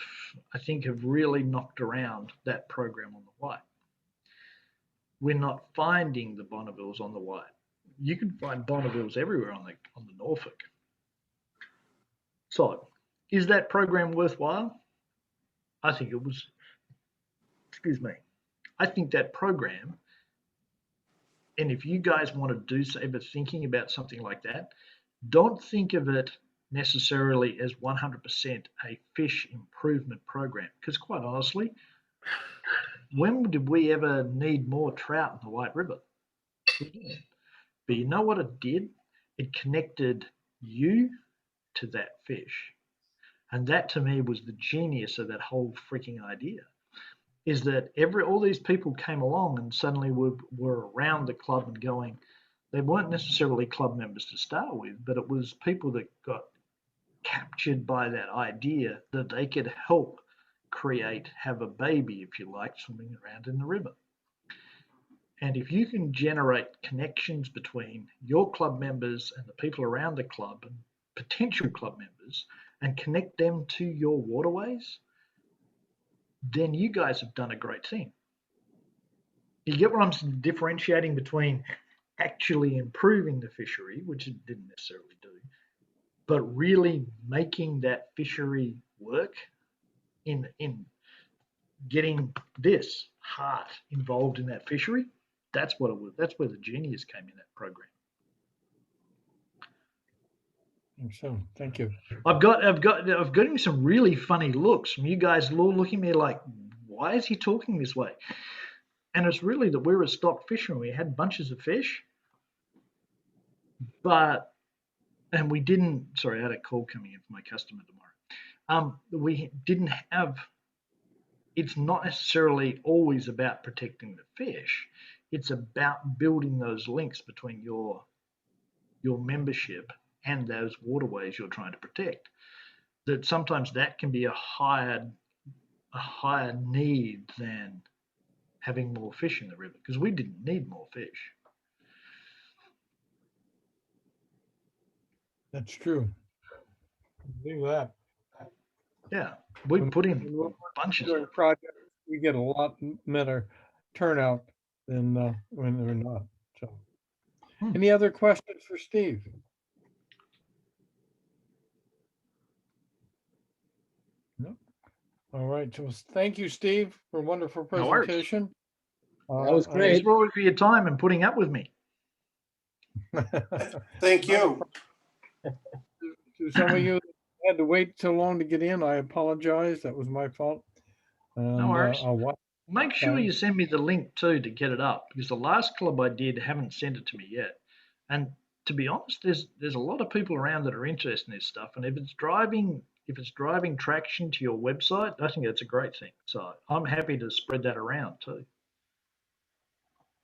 really knocked around that program on the White. We're not finding the Bonnevilles on the White. You can find Bonnevilles everywhere on the Norfolk. So, is that program worthwhile? I think it was. Excuse me. I think that program, and if you guys want to do ever thinking about something like that, don't think of it necessarily as 100% a fish improvement program, because quite honestly, when did we ever need more trout in the White River? We didn't. But you know what it did? It connected you to that fish. And that to me was the genius of that whole freaking idea, is that all these people came along and suddenly were around the club and going, they weren't necessarily club members to start with, but it was people that got captured by that idea that they could help have a baby, if you like, swimming around in the river. And if you can generate connections between your club members and the people around the club and potential club members and connect them to your waterways, then you guys have done a great thing. You get what I'm differentiating between actually improving the fishery, which it didn't necessarily do, but really making that fishery work in getting this heart involved in that fishery. That's what it was. That's where the genius came in that program. So, thank you. I've gotten some really funny looks from you guys looking at me like, why is he talking this way? And it's really that we're a stock fisherman. We had bunches of fish, and we didn't. Sorry, I had a call coming in from my customer tomorrow. We didn't have. It's not necessarily always about protecting the fish. It's about building those links between your membership and those waterways you're trying to protect. That sometimes that can be a higher need than having more fish in the river, because we didn't need more fish. That's true. Do that. Yeah, we put in bunches of projects. We get a lot better turnout than when they're not. So, any other questions for Steve? No. All right. So, thank you, Steve, for a wonderful presentation. That was great. Thanks for your time and putting up with me. Thank you. To some of you that had to wait so long to get in, I apologize. That was my fault. No worries. I'll Make sure you send me the link too to get it up, because the last club I did haven't sent it to me yet. And to be honest, there's a lot of people around that are interested in this stuff, and if it's driving traction to your website, I think that's a great thing. So I'm happy to spread that around too.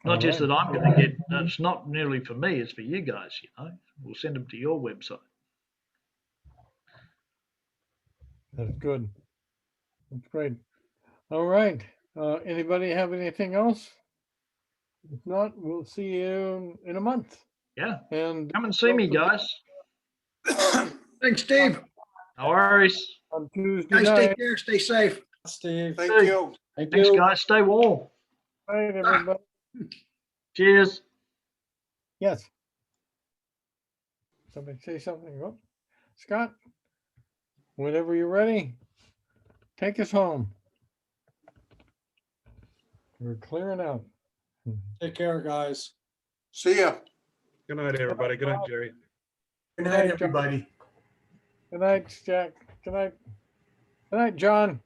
Not just that I'm going to get. It's not nearly for me; it's for you guys. We'll send them to your website. That's good. That's great. All right. Anybody have anything else? If not, we'll see you in a month. Yeah. And come and see me, guys. Thanks, Steve. No worries. On Tuesday Guys, night. take care. Stay safe. Steve. Thank you. Thanks, guys. Stay warm. All right, everybody. Cheers. Yes. Somebody say something. Oh, Scott? whenever you're ready, take us home. We're clearing out. Take care, guys. See ya. Good night, everybody. Good night, Jerry. Good night, everybody. Good night, Jack. Good night. Good night, John.